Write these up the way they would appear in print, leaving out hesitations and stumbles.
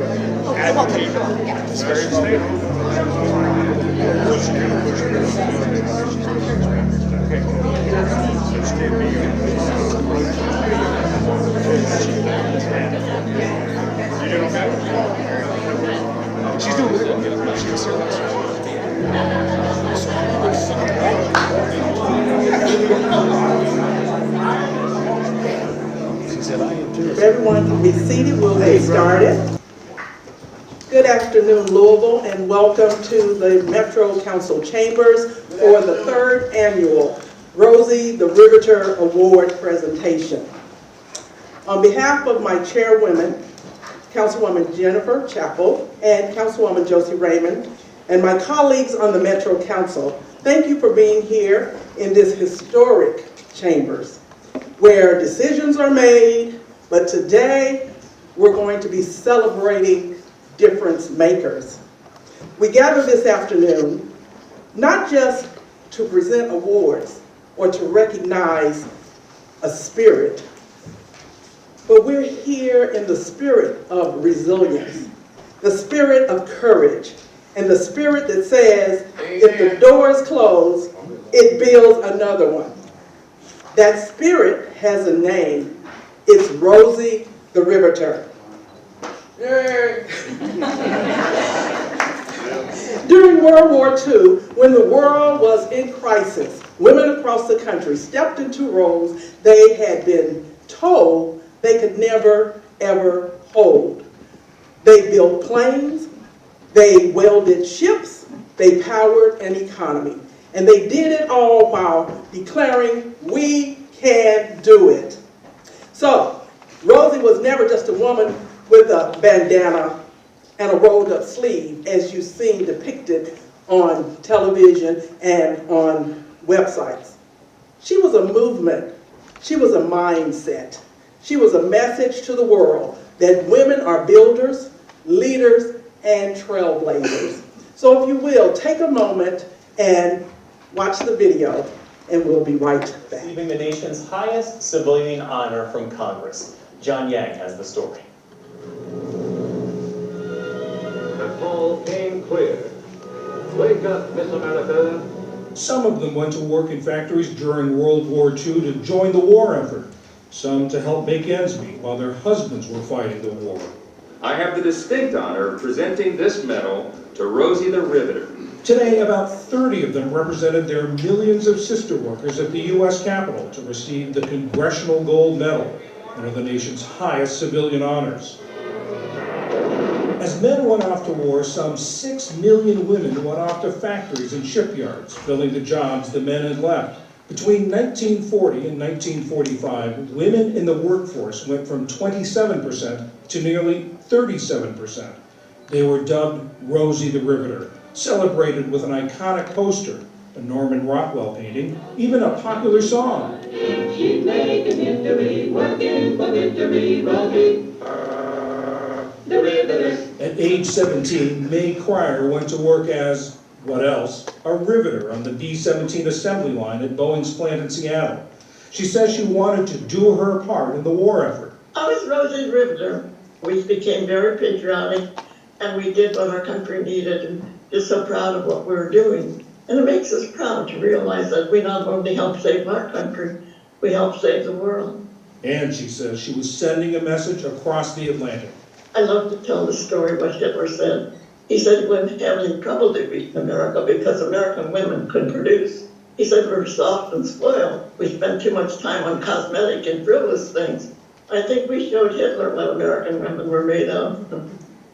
advocate this very state. You doing okay? She's doing really good. She was here last year. If everyone can be seated, we'll get started. Good afternoon, Louisville, and welcome to the Metro Council Chambers for the third annual Rosie the Riveter Award presentation. On behalf of my chairwomen, Councilwoman Jennifer Chappell and Councilwoman Josie Raymond, and my colleagues on the Metro Council, thank you for being here in this historic chambers where decisions are made, but today we're going to be celebrating difference makers. We gather this afternoon not just to present awards or to recognize a spirit, but we're here in the spirit of resilience, the spirit of courage, and the spirit that says, if the door is closed, it builds another one. That spirit has a name. It's Rosie the Riveter. Yay! During World War II, when the world was in crisis, women across the country stepped into roles they had been told they could never, ever hold. They built planes, they welded ships, they powered an economy. And they did it all while declaring, we can do it. So, Rosie was never just a woman with a bandana and a rolled up sleeve, as you've seen depicted on television and on websites. She was a movement. She was a mindset. She was a message to the world that women are builders, leaders, and trailblazers. So if you will, take a moment and watch the video, and we'll be right back. Receiving the nation's highest civilian honor from Congress. John Yang has the story. The call came clear. Wake up, Miss America. Some of them went to work in factories during World War II to join the war effort. Some to help make ends meet while their husbands were fighting the war. I have the distinct honor of presenting this medal to Rosie the Riveter. Today, about 30 of them represented their millions of sister workers at the U.S. Capitol to receive the Congressional Gold Medal, one of the nation's highest civilian honors. As men went off to war, some 6 million women went off to factories and shipyards, filling the jobs the men had left. Between 1940 and 1945, women in the workforce went from 27% to nearly 37%. They were dubbed Rosie the Riveter, celebrated with an iconic poster, a Norman Rockwell painting, even a popular song. She's making history, working for victory, Rosie the Riveter. At age 17, Mae Cryer went to work as, what else, a riveter on the B-17 assembly line at Boeing's plant in Seattle. She says she wanted to do her part in the war effort. I was Rosie the Riveter. We became very patriotic, and we did what our country needed, and just so proud of what we were doing. And it makes us proud to realize that we not only helped save our country, we helped save the world. And she says she was sending a message across the Atlantic. I love to tell the story what Hitler said. He said he wouldn't have any trouble defeating America because American women could produce. He said we were soft and spoiled. We spent too much time on cosmetic and frivolous things. I think we showed Hitler what American women were made of.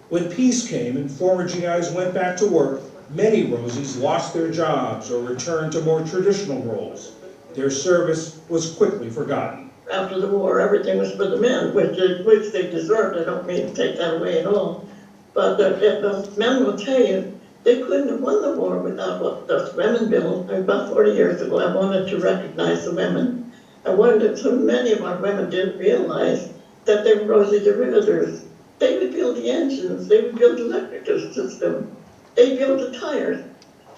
When peace came and former GIs went back to work, many Rosies lost their jobs or returned to more traditional roles. Their service was quickly forgotten. After the war, everything was for the men, which they deserved. I don't mean to take that away at all. But the men will tell you, they couldn't have won the war without what the women built. About 40 years ago, I wanted to recognize the women. I wondered, so many of our women didn't realize that they were Rosie the Riveters. They would build the engines, they would build the electrical system, they built the tires.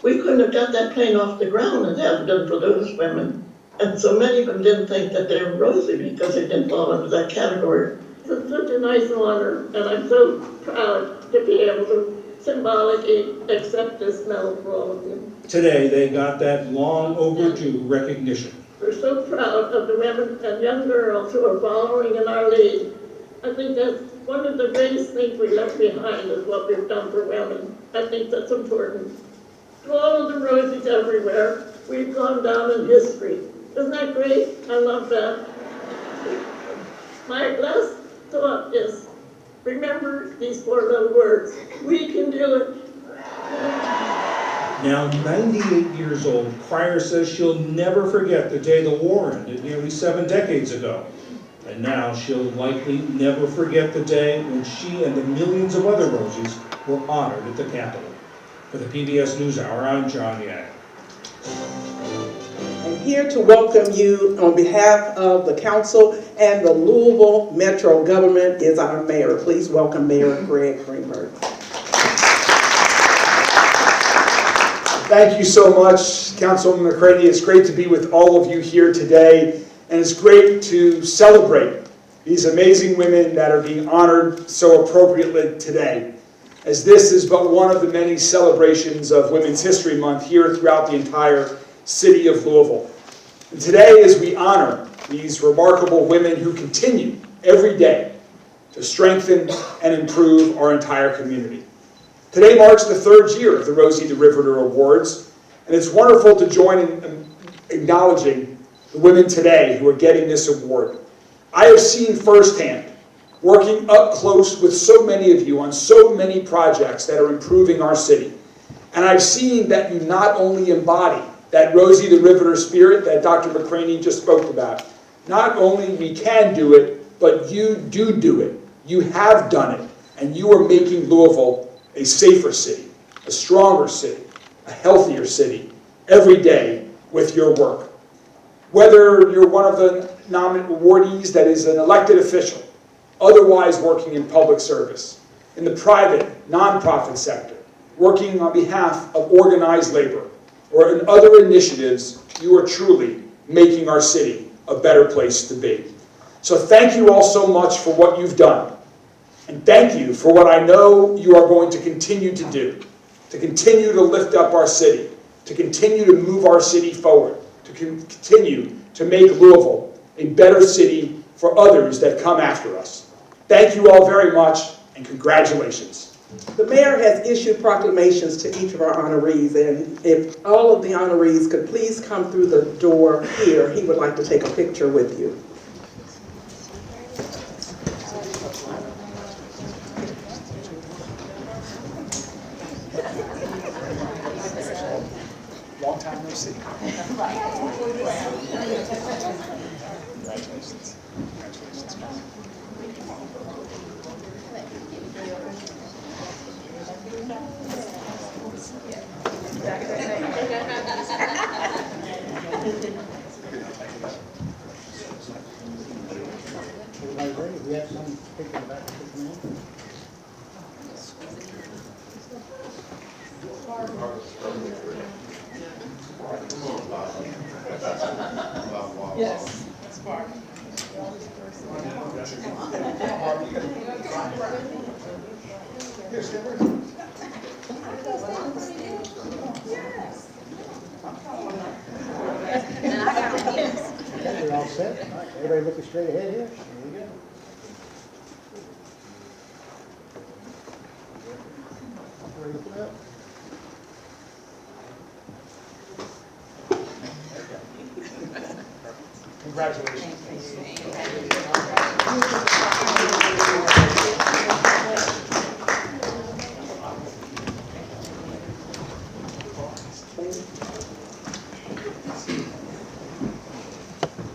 We couldn't have got that plane off the ground and had it done for those women. And so many of them didn't think that they were Rosie because they didn't fall into that category. It's such a nice honor, and I'm so proud to be able to symbolically accept this medal for all of you. Today, they got that long overdue recognition. We're so proud of the women and young girls who are following in our lead. I think that's one of the greatest things we left behind is what we've done for women. I think that's important. To all of the Rosies everywhere, we've gone down in history. Isn't that great? I love that. My last thought is, remember these 4 little words. We can do it. Now 98 years old, Cryer says she'll never forget the day the war ended nearly 7 decades ago. And now she'll likely never forget the day when she and the millions of other Rosies were honored at the Capitol. For the PBS NewsHour, I'm John Yang. And here to welcome you on behalf of the council and the Louisville Metro government is our mayor. Please welcome Mayor Greg Greenberg. Thank you so much, Councilwoman McCraney. It's great to be with all of you here today, and it's great to celebrate these amazing women that are being honored so appropriately today, as this is but one of the many celebrations of Women's History Month here throughout the entire city of Louisville. And today, as we honor these remarkable women who continue every day to strengthen and improve our entire community. Today marks the 3rd year of the Rosie the Riveter Awards, and it's wonderful to join in acknowledging the women today who are getting this award. I have seen firsthand, working up close with so many of you on so many projects that are improving our city, and I've seen that you not only embody that Rosie the Riveter spirit that Dr. McCraney just spoke about. Not only we can do it, but you do it. You have done it, and you are making Louisville a safer city, a stronger city, a healthier city, every day with your work. Whether you're one of the awardees that is an elected official, otherwise working in public service, in the private, nonprofit sector, working on behalf of organized labor, or in other initiatives, you are truly making our city a better place to be. So thank you all so much for what you've done. And thank you for what I know you are going to continue to do, to continue to lift up our city, to continue to move our city forward, to continue to make Louisville a better city for others that come after us. Thank you all very much, and congratulations. The mayor has issued proclamations to each of our honorees, and if all of the honorees could please come through the door here, he would like to take a picture with you. Long time no see. Congratulations. Congratulations. Everybody ready? We have some picking back to the man. Yes, that's far. We're all set. All right, everybody looking straight ahead here. Here we go. Everybody looking up. Congratulations.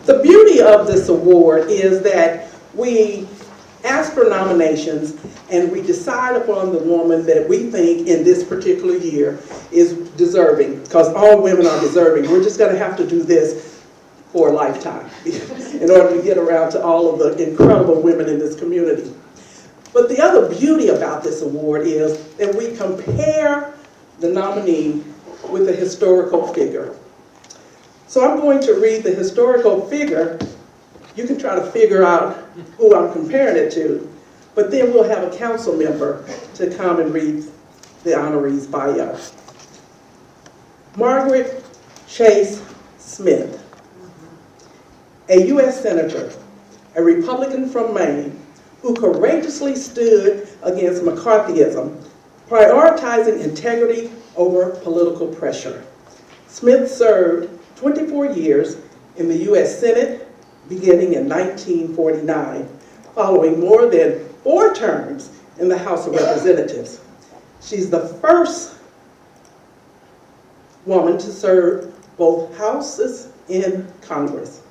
The beauty of this award is that we ask for nominations and we decide upon the woman that we think in this particular year is deserving, because all women are deserving. We're just going to have to do this for a lifetime in order to get around to all of the incredible women in this community. But the other beauty about this award is that we compare the nominee with a historical figure. So I'm going to read the historical figure You can try to figure out who I'm comparing it to, but then we'll have a council member to come and read the honoree's bio. Margaret Chase Smith, a U.S. Senator, a Republican from Maine, who courageously stood against McCarthyism, prioritizing integrity over political pressure. Smith served 24 years in the U.S. Senate, beginning in 1949, following more than 4 terms in the House of Representatives. She's the first woman to serve both houses in Congress.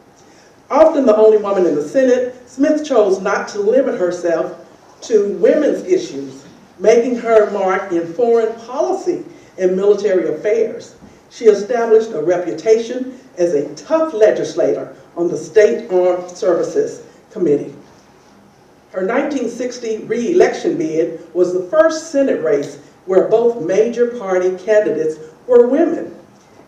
Often the only woman in the Senate, Smith chose not to limit herself to women's issues, making her mark in foreign policy and military affairs. She established a reputation as a tough legislator on the State Armed Services Committee. Her 1960 re-election bid was the first Senate race where both major party candidates were women.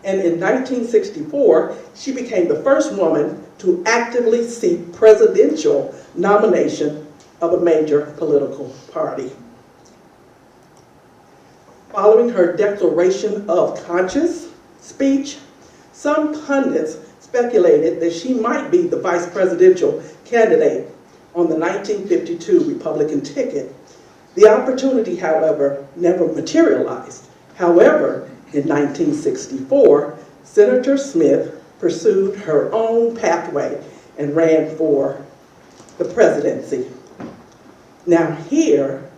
And in 1964, she became the first woman to actively seek presidential nomination of a major political party. Following her Declaration of Conscience speech, some pundits speculated that she might be the vice presidential candidate on the 1952 Republican ticket. The opportunity, however, never materialized. However, in 1964, Senator Smith pursued her own pathway and ran for the presidency. Now here,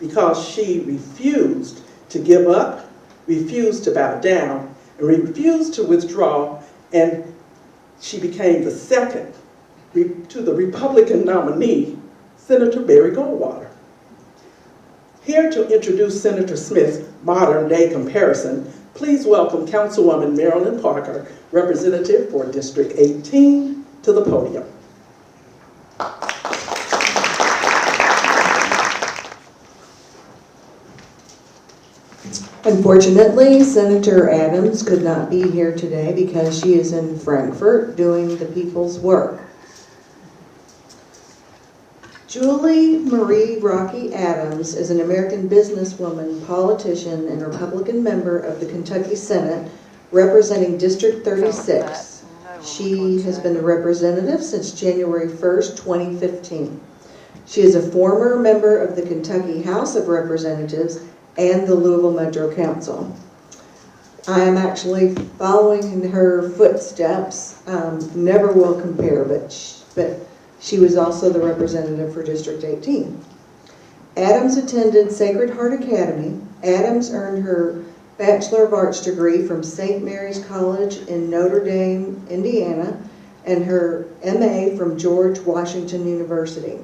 because she refused to give up, refused to bow down, and refused to withdraw, and she became the second to the Republican nominee, Senator Barry Goldwater. Here to introduce Senator Smith's modern-day comparison, please welcome Councilwoman Marilyn Parker, representative for District 18, to the podium. Unfortunately, Senator Adams could not be here today because she is in Frankfurt doing the people's work. Julie Marie Rocky Adams is an American businesswoman, politician, and Republican member of the Kentucky Senate, representing District 36. She has been a representative since January 1st, 2015. She is a former member of the Kentucky House of Representatives and the Louisville Metro Council. I am actually following in her footsteps. Never will compare, but she was also the representative for District 18. Adams attended Sacred Heart Academy. Adams earned her Bachelor of Arts degree from St. Mary's College in Notre Dame, Indiana, and her MA from George Washington University.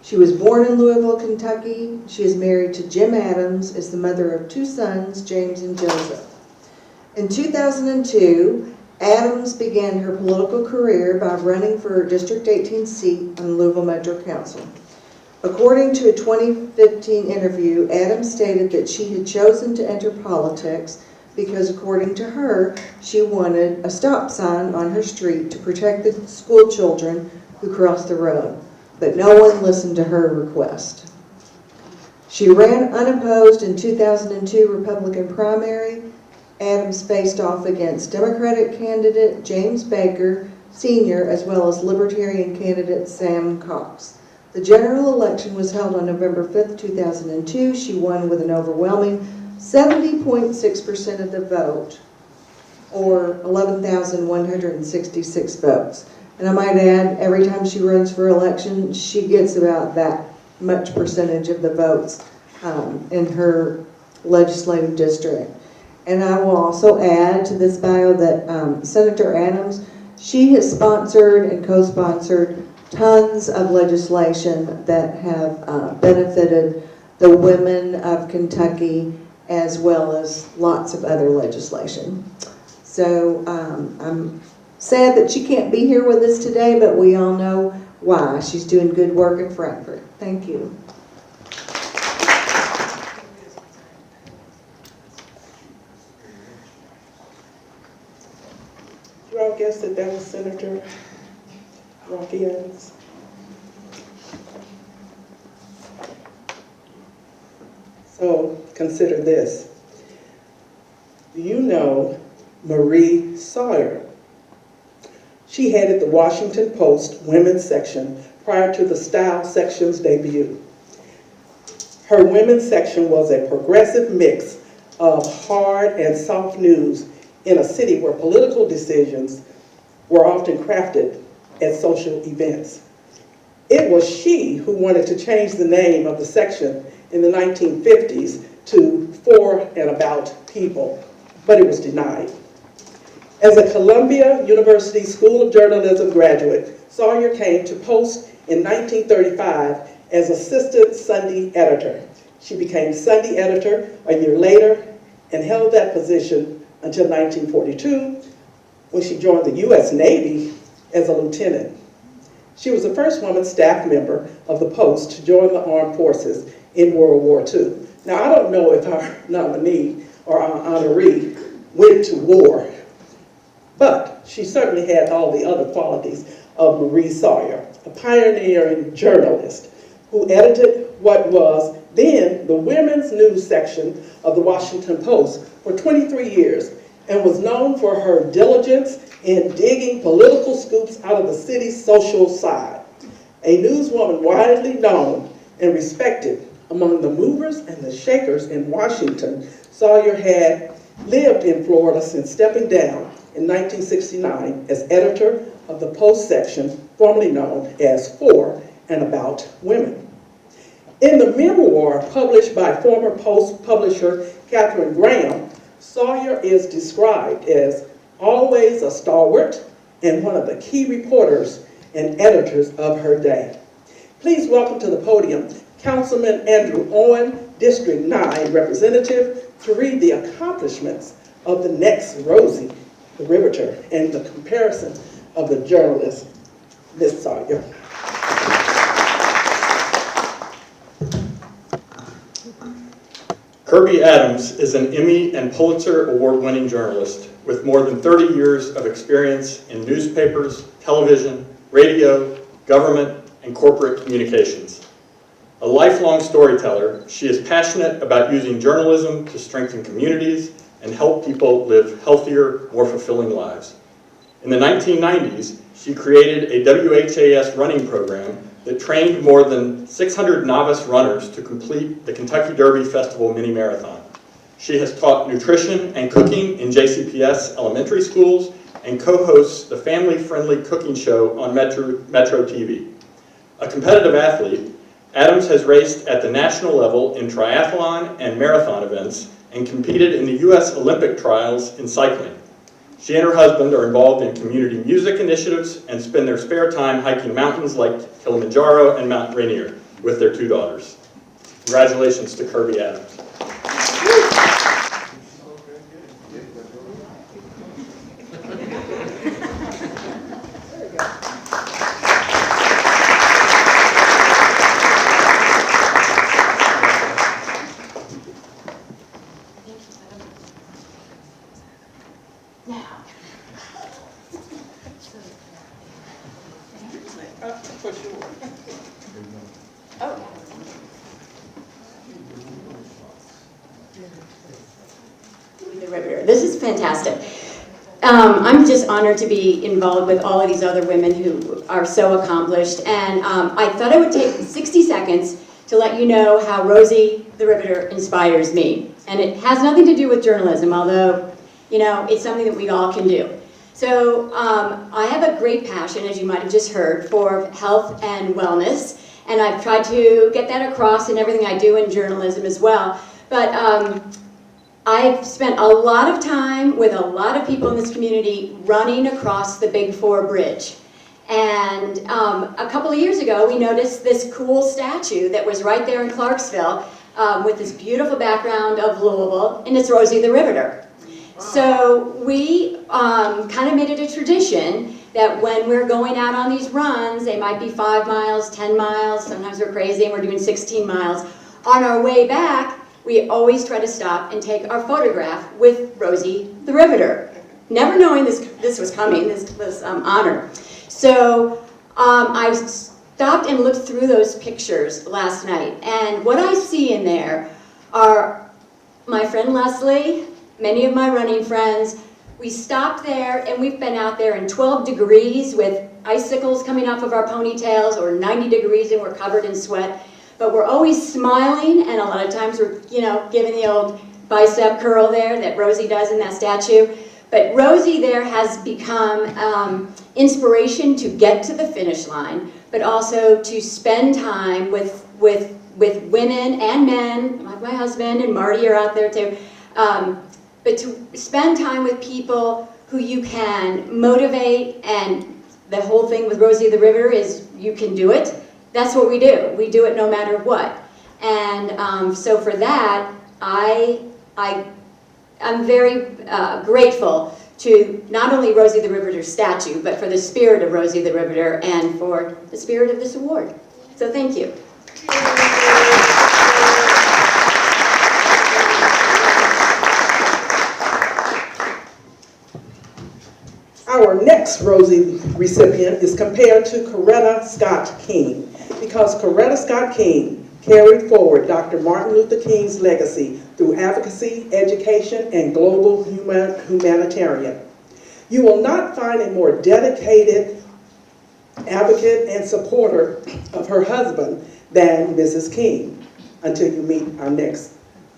She was born in Louisville, Kentucky. She is married to Jim Adams, is the mother of 2 sons, James and Joseph. In 2002, Adams began her political career by running for her District 18 seat on Louisville Metro Council. According to a 2015 interview, Adams stated that she had chosen to enter politics because, according to her, she wanted a stop sign on her street to protect the school children who crossed the road, but no one listened to her request. She ran unopposed in 2002 Republican primary. Adams faced off against Democratic candidate James Baker, Sr., as well as Libertarian candidate Sam Cox. The general election was held on November 5th, 2002. She won with an overwhelming 70.6% of the vote, or 11,166 votes. And I might add, every time she runs for election, she gets about that much percentage of the votes in her legislative district. And I will also add to this bio that Senator Adams, she has sponsored and co-sponsored tons of legislation that have benefited the women of Kentucky, as well as lots of other legislation. So I'm sad that she can't be here with us today, but we all know why. She's doing good work in Frankfurt. Thank you. You all guessed that was Senator Rocky Adams. So consider this. Do you know Marie Sawyer? She headed the Washington Post women's section prior to the Style section's debut. Her women's section was a progressive mix of hard and soft news in a city where political decisions were often crafted at social events. It was she who wanted to change the name of the section in the 1950s to For and About People, but it was denied. As a Columbia University School of Journalism graduate, Sawyer came to Post in 1935 as assistant Sunday editor. She became Sunday editor a year later and held that position until 1942, when she joined the U.S. Navy as a lieutenant. She was the first woman staff member of the Post to join the armed forces in World War II. Now, I don't know if our nominee or our honoree went to war, but she certainly had all the other qualities of Marie Sawyer, a pioneering journalist who edited what was then the women's news section of the Washington Post for 23 years and was known for her diligence in digging political scoops out of the city's social side. A newswoman widely known and respected among the movers and the shakers in Washington, Sawyer had lived in Florida since stepping down in 1969 as editor of the Post section, formerly known as For and About Women. In the memoir published by former Post publisher Katharine Graham, Sawyer is described as always a stalwart and one of the key reporters and editors of her day. Please welcome to the podium Councilman Andrew Owen, District 9 representative, to read the accomplishments of the next Rosie, the Riveter, and the comparison of the journalist, Ms. Sawyer. Kirby Adams is an Emmy and Pulitzer Award-winning journalist with more than 30 years of experience in newspapers, television, radio, government, and corporate communications. A lifelong storyteller, she is passionate about using journalism to strengthen communities and help people live healthier, more fulfilling lives. In the 1990s, she created a WHAS running program that trained more than 600 novice runners to complete the Kentucky Derby Festival Mini Marathon. She has taught nutrition and cooking in JCPS elementary schools and co-hosts the family-friendly cooking show on Metro TV. A competitive athlete, Adams has raced at the national level in triathlon and marathon events and competed in the U.S. Olympic trials in cycling. She and her husband are involved in community music initiatives and spend their spare time hiking mountains like Kilimanjaro and Mount Rainier with their 2 daughters. Congratulations to Kirby Adams. This is fantastic. I'm just honored to be involved with all of these other women who are so accomplished, and I thought I would take 60 seconds to let you know how Rosie the Riveter inspires me. And it has nothing to do with journalism, although, you know, it's something that we all can do. So I have a great passion, as you might have just heard, for health and wellness, and I've tried to get that across in everything I do in journalism as well. But I've spent a lot of time with a lot of people in this community running across the Big 4 Bridge. And a couple of years ago, we noticed this cool statue that was right there in Clarksville with this beautiful background of Louisville, and it's Rosie the Riveter. So we kind of made it a tradition that when we're going out on these runs, they might be 5 miles, 10 miles, sometimes we're crazy and we're doing 16 miles. On our way back, we always try to stop and take our photograph with Rosie the Riveter, never knowing this was coming, this honor. So I stopped and looked through those pictures last night, and what I see in there are my friend Leslie, many of my running friends. We stopped there, and we've been out there in 12 degrees with icicles coming off of our ponytails, or 90 degrees and we're covered in sweat. But we're always smiling, and a lot of times we're, giving the old bicep curl there that Rosie does in that statue. But Rosie there has become inspiration to get to the finish line, but also to spend time with women and men, like my husband and Marty are out there too, but to spend time with people who you can motivate. And the whole thing with Rosie the Riveter is you can do it. That's what we do. We do it no matter what. And so for that, I'm very grateful to not only Rosie the Riveter's statue, but for the spirit of Rosie the Riveter and for the spirit of this award. So thank you. Our next Rosie recipient is compared to Coretta Scott King, because Coretta Scott King carried forward Dr. Martin Luther King's legacy through advocacy, education, and global humanitarian. You will not find a more dedicated advocate and supporter of her husband than Mrs. King until you meet our next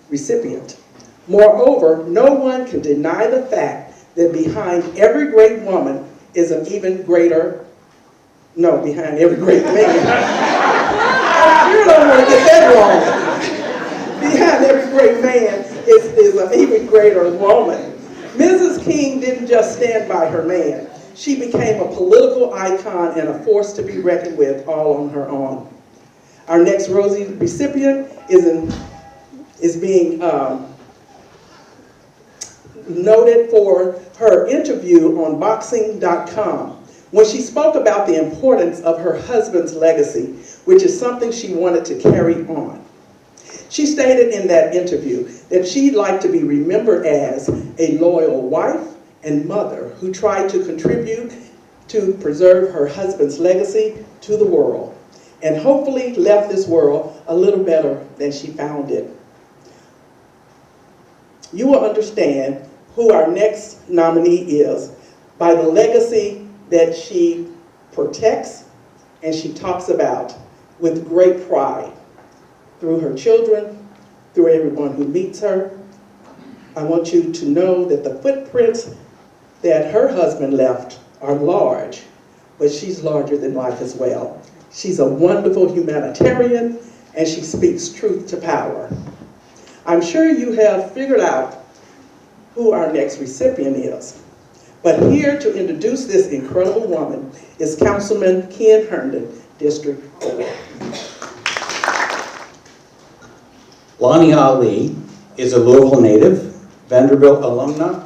recipient. Moreover, no one can deny the fact that behind every great woman is an even greater, behind every great man. I sure don't want to get that wrong. Behind every great man is an even greater woman. Mrs. King didn't just stand by her man. She became a political icon and a force to be reckoned with all on her own. Our next Rosie recipient is being noted for her interview on boxing.com when she spoke about the importance of her husband's legacy, which is something she wanted to carry on. She stated in that interview that she'd like to be remembered as a loyal wife and mother who tried to contribute to preserve her husband's legacy to the world, and hopefully left this world a little better than she found it. You will understand who our next nominee is by the legacy that she protects and she talks about with great pride through her children, through everyone who meets her. I want you to know that the footprints that her husband left are large, but she's larger than life as well. She's a wonderful humanitarian, and she speaks truth to power. I'm sure you have figured out who our next recipient is. But here to introduce this incredible woman is Councilman Ken Herndon, District 4. Lonnie Ali is a Louisville native, Vanderbilt alumna,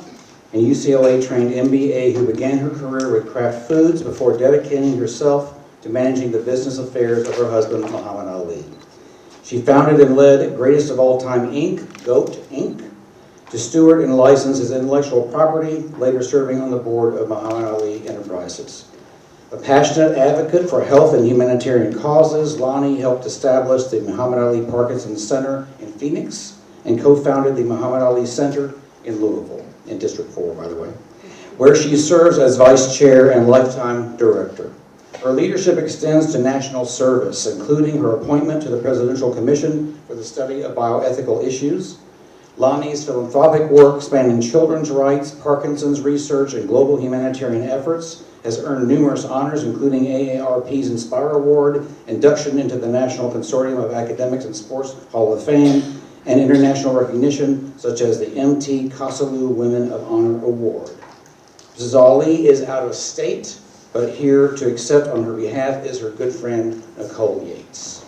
and UCLA-trained MBA who began her career with Kraft Foods before dedicating herself to managing the business affairs of her husband, Muhammad Ali. She founded and led Greatest of All Time Inc., GOAT Inc., to steward and license his intellectual property, later serving on the board of Muhammad Ali Enterprises. A passionate advocate for health and humanitarian causes, Lonnie helped establish the Muhammad Ali Parkinson Center in Phoenix and co-founded the Muhammad Ali Center in Louisville, in District 4, by the way, where she serves as vice chair and lifetime director. Her leadership extends to national service, including her appointment to the Presidential Commission for the Study of Bioethical Issues. Lonnie's philanthropic work spanning children's rights, Parkinson's research, and global humanitarian efforts has earned numerous honors, including AARP's Inspire Award, induction into the National Consortium of Academics and Sports Hall of Fame, and international recognition such as the M.T. Kosalou Women of Honor Award. Mrs. Ali is out of state, but here to accept on her behalf is her good friend, Nicole Yates.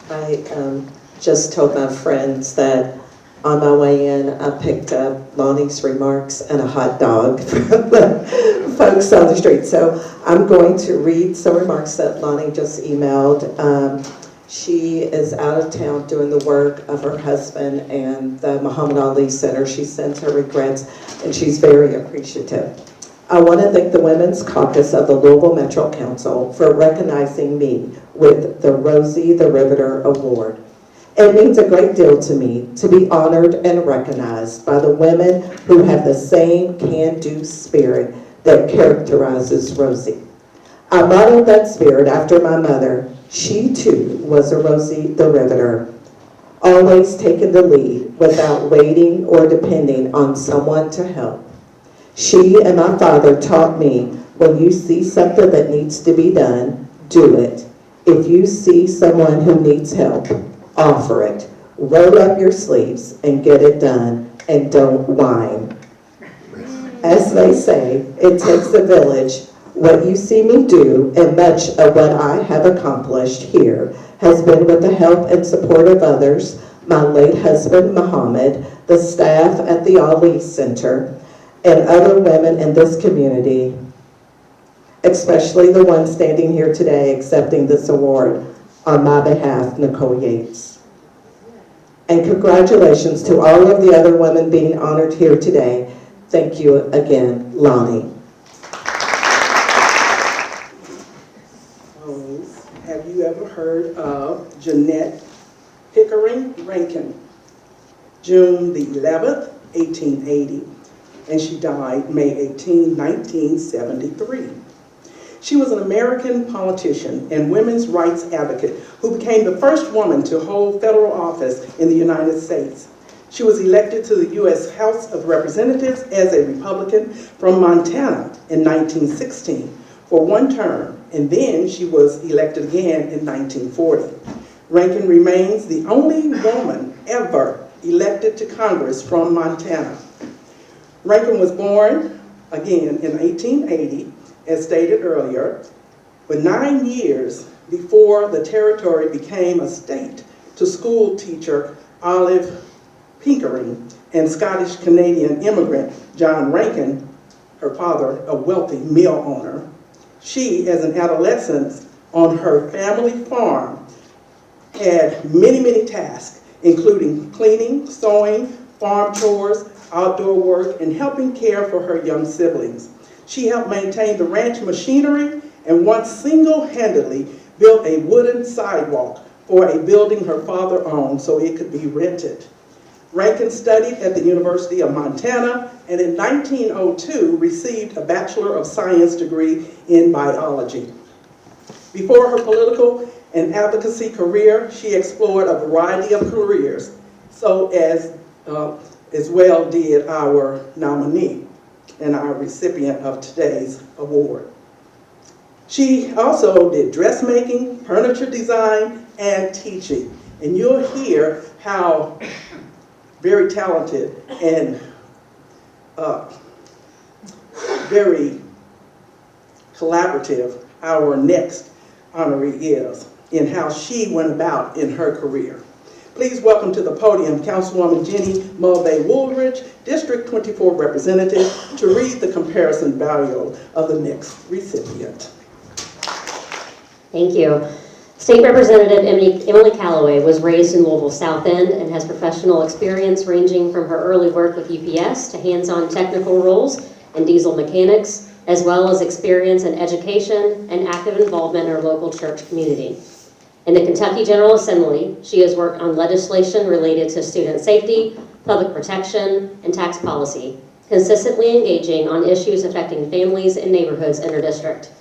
I just told my friends that On my way in, I picked up Lonnie's remarks and a hot dog from the folks on the street. So I'm going to read some remarks that Lonnie just emailed. She is out of town doing the work of her husband and the Muhammad Ali Center. She sends her regrets, and she's very appreciative. I want to thank the Women's Caucus of the Louisville Metro Council for recognizing me with the Rosie the Riveter Award. It means a great deal to me to be honored and recognized by the women who have the same can-do spirit that characterizes Rosie. I modeled that spirit after my mother. She too was a Rosie the Riveter, always taking the lead without waiting or depending on someone to help. She and my father taught me, when you see something that needs to be done, do it. If you see someone who needs help, offer it. Roll up your sleeves and get it done, and don't whine. As they say, it takes a village. What you see me do, and much of what I have accomplished here, has been with the help and support of others, my late husband, Muhammad, the staff at the Ali Center, and other women in this community, especially the one standing here today accepting this award. On my behalf, Nicole Yates. And congratulations to all of the other women being honored here today. Thank you again, Lonnie. Have you ever heard of Jeanette Pickering Rankin? June the 11th, 1880, and she died May 18, 1973. She was an American politician and women's rights advocate who became the first woman to hold federal office in the United States. She was elected to the U.S. House of Representatives as a Republican from Montana in 1916 for one term, and then she was elected again in 1940. Rankin remains the only woman ever elected to Congress from Montana. Rankin was born again in 1880, as stated earlier, but 9 years before the territory became a state, to school teacher Olive Pickering and Scottish-Canadian immigrant John Rankin, her father, a wealthy mill owner. She, as an adolescent on her family farm, had many tasks, including cleaning, sewing, farm chores, outdoor work, and helping care for her young siblings. She helped maintain the ranch machinery and once single-handedly built a wooden sidewalk for a building her father owned so it could be rented. Rankin studied at the University of Montana and in 1902 received a Bachelor of Science degree in biology. Before her political and advocacy career, she explored a variety of careers, so as well did our nominee and our recipient of today's award. She also did dressmaking, furniture design, and teaching. And you'll hear how very talented and very collaborative our next honoree is in how she went about in her career. Please welcome to the podium Councilwoman Jenny Mulvey-Woolridge, District 24 Representative, to read the comparison bio of the next recipient. Thank you. State Representative Emily Calloway was raised in Louisville's South End and has professional experience ranging from her early work with UPS to hands-on technical roles in diesel mechanics, as well as experience in education and active involvement in her local church community. In the Kentucky General Assembly, she has worked on legislation related to student safety, public protection, and tax policy, consistently engaging on issues affecting families and neighborhoods in her district.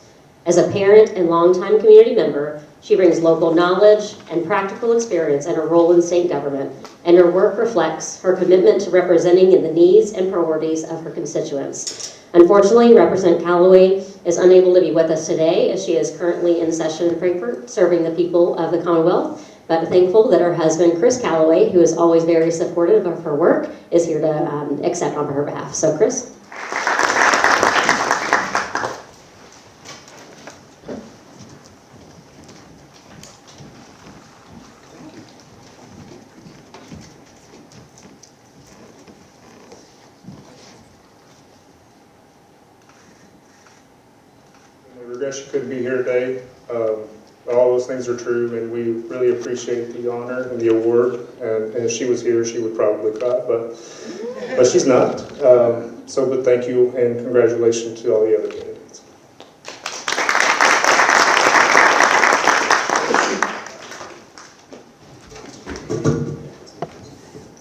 As a parent and longtime community member, she brings local knowledge and practical experience in her role in state government, and her work reflects her commitment to representing in the needs and priorities of her constituents. Unfortunately, Representative Calloway is unable to be with us today as she is currently in session in Frankfort serving the people of the Commonwealth, but thankful that her husband, Chris Calloway, who is always very supportive of her work, is here to accept on her behalf. So, Chris. regret she couldn't be here today. All those things are true, and we really appreciate the honor and the award. And if she was here, she would probably cry, but she's not. But thank you, and congratulations to all the other candidates.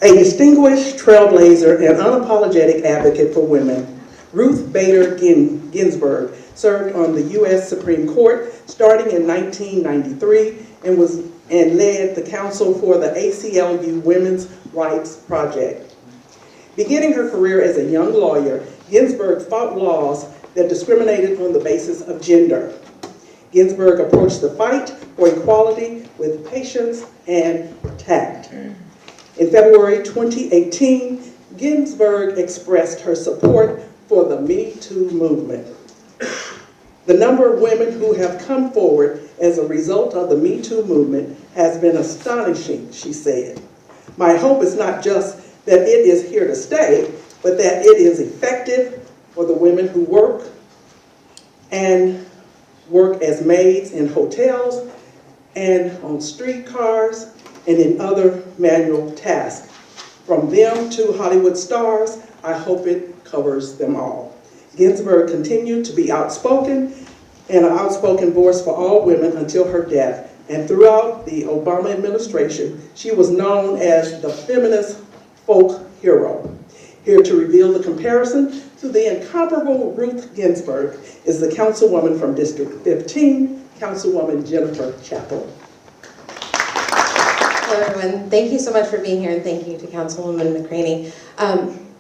A distinguished trailblazer and unapologetic advocate for women, Ruth Bader Ginsburg served on the U.S. Supreme Court starting in 1993 and led the counsel for the ACLU Women's Rights Project. Beginning her career as a young lawyer, Ginsburg fought laws that discriminated on the basis of gender. Ginsburg approached the fight for equality with patience and tact. In February 2018, Ginsburg expressed her support for the Me Too movement. The number of women who have come forward as a result of the Me Too movement has been astonishing, she said. My hope is not just that it is here to stay, but that it is effective for the women who work as maids in hotels and on streetcars and in other manual tasks. From them to Hollywood stars, I hope it covers them all. Ginsburg continued to be outspoken and an outspoken voice for all women until her death. And throughout the Obama administration, she was known as the feminist folk hero. Here to reveal the comparison to the incomparable Ruth Ginsburg is the councilwoman from District 15, Councilwoman Jennifer Chappell. Hello, everyone. Thank you so much for being here, and thank you to Councilwoman McCraney.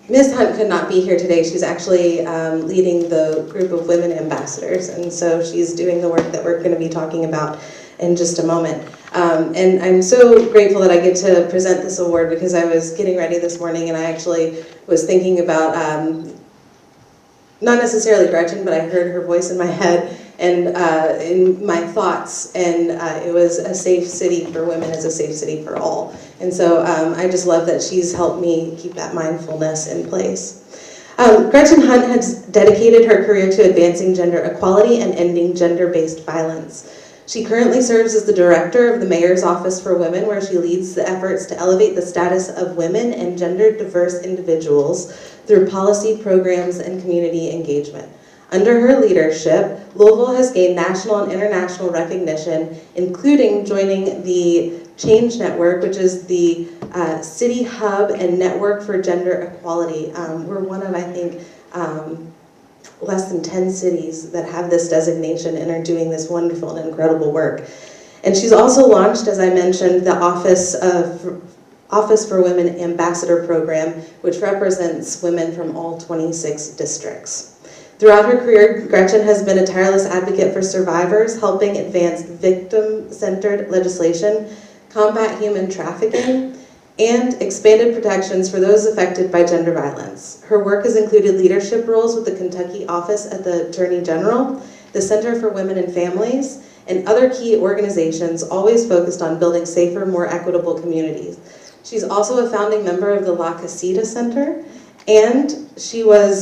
Ms. Hunt could not be here today. She's actually leading the group of women ambassadors, and so she's doing the work that we're going to be talking about in just a moment. And I'm so grateful that I get to present this award because I was getting ready this morning and I actually was thinking about, not necessarily Gretchen, but I heard her voice in my head and in my thoughts, and it was a safe city for women is a safe city for all. And so I just love that she's helped me keep that mindfulness in place. Gretchen Hunt has dedicated her career to advancing gender equality and ending gender-based violence. She currently serves as the director of the Mayor's Office for Women, where she leads the efforts to elevate the status of women and gender-diverse individuals through policy programs and community engagement. Under her leadership, Louisville has gained national and international recognition, including joining the Change Network, which is the city hub and network for gender equality. We're one of, I think, less than 10 cities that have this designation and are doing this wonderful and incredible work. And she's also launched, as I mentioned, the Office for Women Ambassador Program, which represents women from all 26 districts. Throughout her career, Gretchen has been a tireless advocate for survivors, helping advance victim-centered legislation, combat human trafficking, and expanded protections for those affected by gender violence. Her work has included leadership roles with the Kentucky Office at the Attorney General, the Center for Women and Families, and other key organizations, always focused on building safer, more equitable communities. She's also a founding member of the La Casita Center, and she's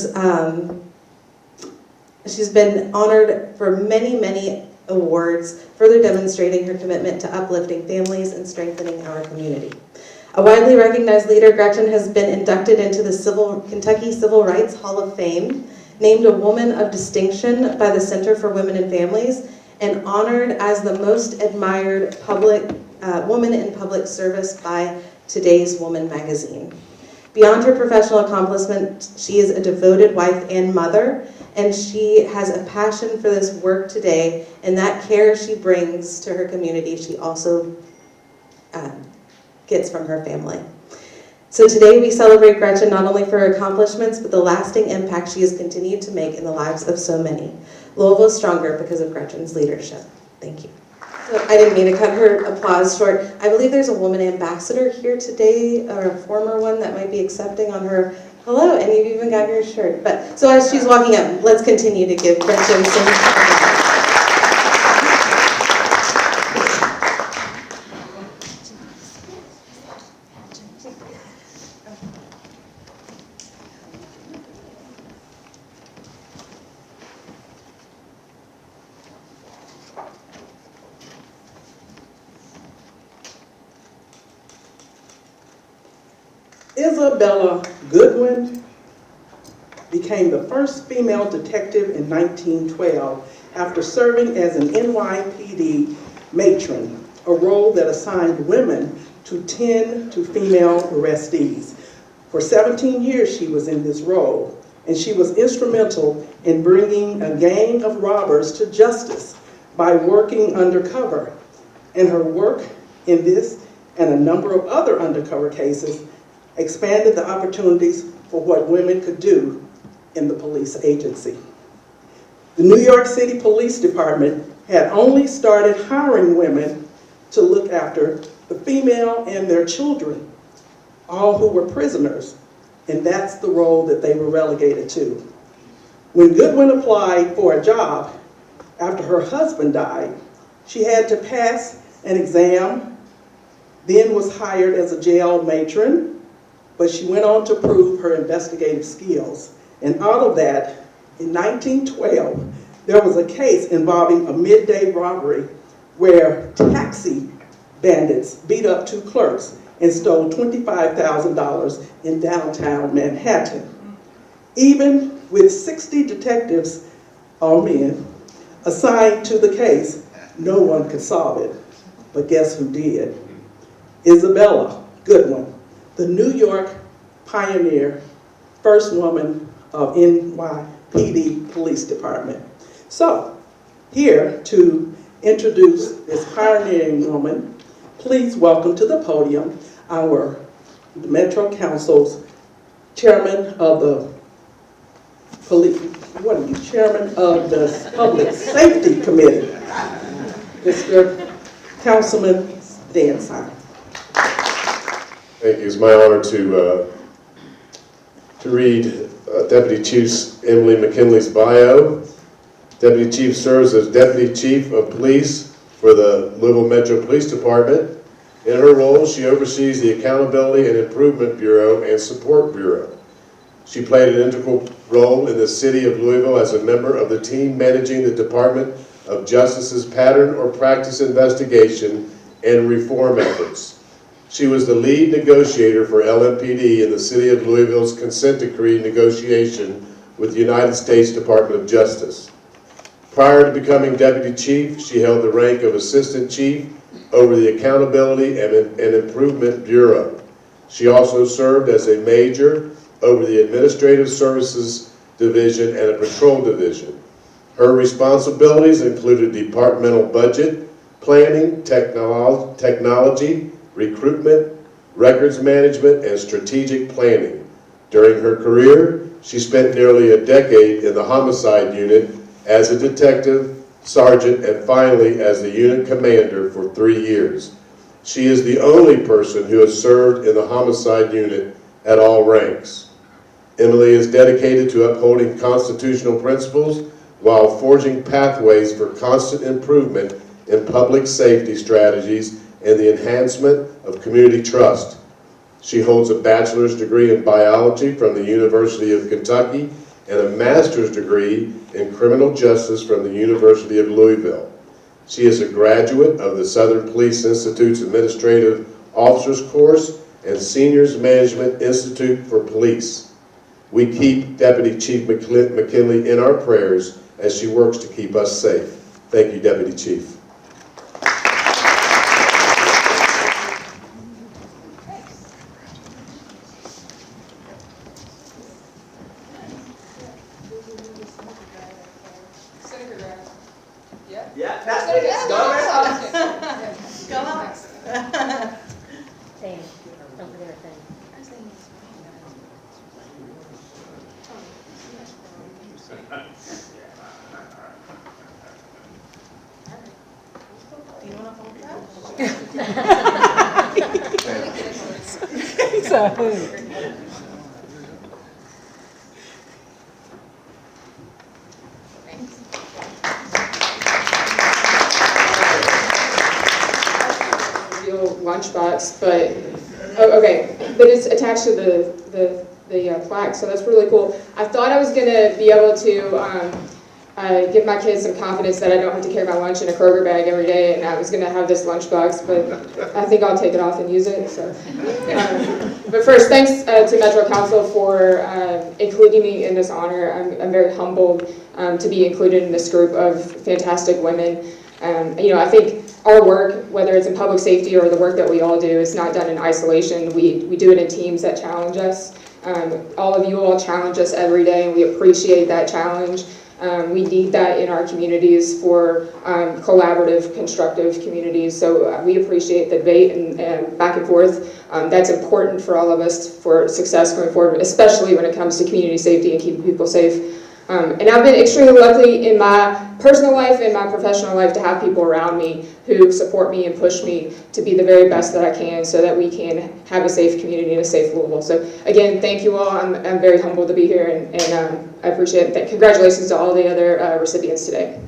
been honored for many, many awards, further demonstrating her commitment to uplifting families and strengthening our community. A widely recognized leader, Gretchen has been inducted into the Kentucky Civil Rights Hall of Fame, named a Woman of Distinction by the Center for Women and Families, and honored as the most admired woman in public service by Today's Woman magazine. Beyond her professional accomplishment, she is a devoted wife and mother, and she has a passion for this work today, and that care she brings to her community, she also gets from her family. So today we celebrate Gretchen not only for her accomplishments, but the lasting impact she has continued to make in the lives of so many. Louisville is stronger because of Gretchen's leadership. Thank you. So I didn't mean to cut her applause short. I believe there's a woman ambassador here today, or a former one that might be accepting on her hello, and you've even got your shirt. But so as she's walking up, let's continue to give Gretchen some applause. Isabella Goodwin became the first female detective in 1912 after serving as an NYPD matron, a role that assigned women to tend to female arrestees. For 17 years she was in this role, and she was instrumental in bringing a gang of robbers to justice by working undercover. And her work in this and a number of other undercover cases expanded the opportunities for what women could do in the police agency. The New York City Police Department had only started hiring women to look after the female and their children, all who were prisoners, and that's the role that they were relegated to. When Goodwin applied for a job after her husband died, she had to pass an exam, then was hired as a jail matron, but she went on to prove her investigative skills. And out of that, in 1912, there was a case involving a midday robbery where taxi bandits beat up two clerks and stole $25,000 in downtown Manhattan. Even with 60 detectives, all men, assigned to the case, no one could solve it. But guess who did? Isabella Goodwin, the New York pioneer, first woman of NYPD Police Department. So, here to introduce this pioneering woman, please welcome to the podium our Metro Council's chairman of the chairman of the Public Safety Committee, Mr. Councilman Dan Simon. Thank you. It's my honor to read Deputy Chief Emily McKinley's bio. Deputy Chief serves as Deputy Chief of Police for the Louisville Metro Police Department. In her role, she oversees the Accountability and Improvement Bureau and Support Bureau. She played an integral role in the city of Louisville as a member of the team managing the Department of Justice's pattern or practice investigation and reform efforts. She was the lead negotiator for LMPD in the city of Louisville's consent decree negotiation with the United States Department of Justice. Prior to becoming Deputy Chief, she held the rank of Assistant Chief over the Accountability and Improvement Bureau. She also served as a major over the Administrative Services Division and a Patrol Division. Her responsibilities included departmental budget, planning, technology, recruitment, records management, and strategic planning. During her career, she spent nearly a decade in the homicide unit as a detective, sergeant, and finally as the unit commander for 3 years. She is the only person who has served in the homicide unit at all ranks. Emily is dedicated to upholding constitutional principles while forging pathways for constant improvement in public safety strategies and the enhancement of community trust. She holds a bachelor's degree in biology from the University of Kentucky and a master's degree in criminal justice from the University of Louisville. She is a graduate of the Southern Police Institute's Administrative Officers Course and Seniors Management Institute for Police. We keep Deputy Chief McKinley in our prayers as she works to keep us safe. Thank you, Deputy Chief. Yeah, that's it. Go on. Thank you. Don't forget a thing. Do you want to hold that? Lunchbox, but okay, but it's attached to the plaque, so that's really cool. I thought I was gonna be able to give my kids some confidence that I don't have to carry my lunch in a Kroger bag every day, and I was going to have this lunchbox, but I think I'll take it off and use it. So, but first, thanks to Metro Council for including me in this honor. I'm very humbled to be included in this group of fantastic women. I think our work, whether it's in public safety or the work that we all do, is not done in isolation. We do it in teams that challenge us. All of you all challenge us every day, and we appreciate that challenge. We need that in our communities for collaborative, constructive communities. So we appreciate the debate and back and forth. That's important for all of us for success going forward, especially when it comes to community safety and keeping people safe. And I've been extremely lucky in my personal life and my professional life to have people around me who support me and push me to be the very best that I can so that we can have a safe community and a safe Louisville. So again, thank you all. I'm very humbled to be here, and I appreciate it. Congratulations to all the other recipients today.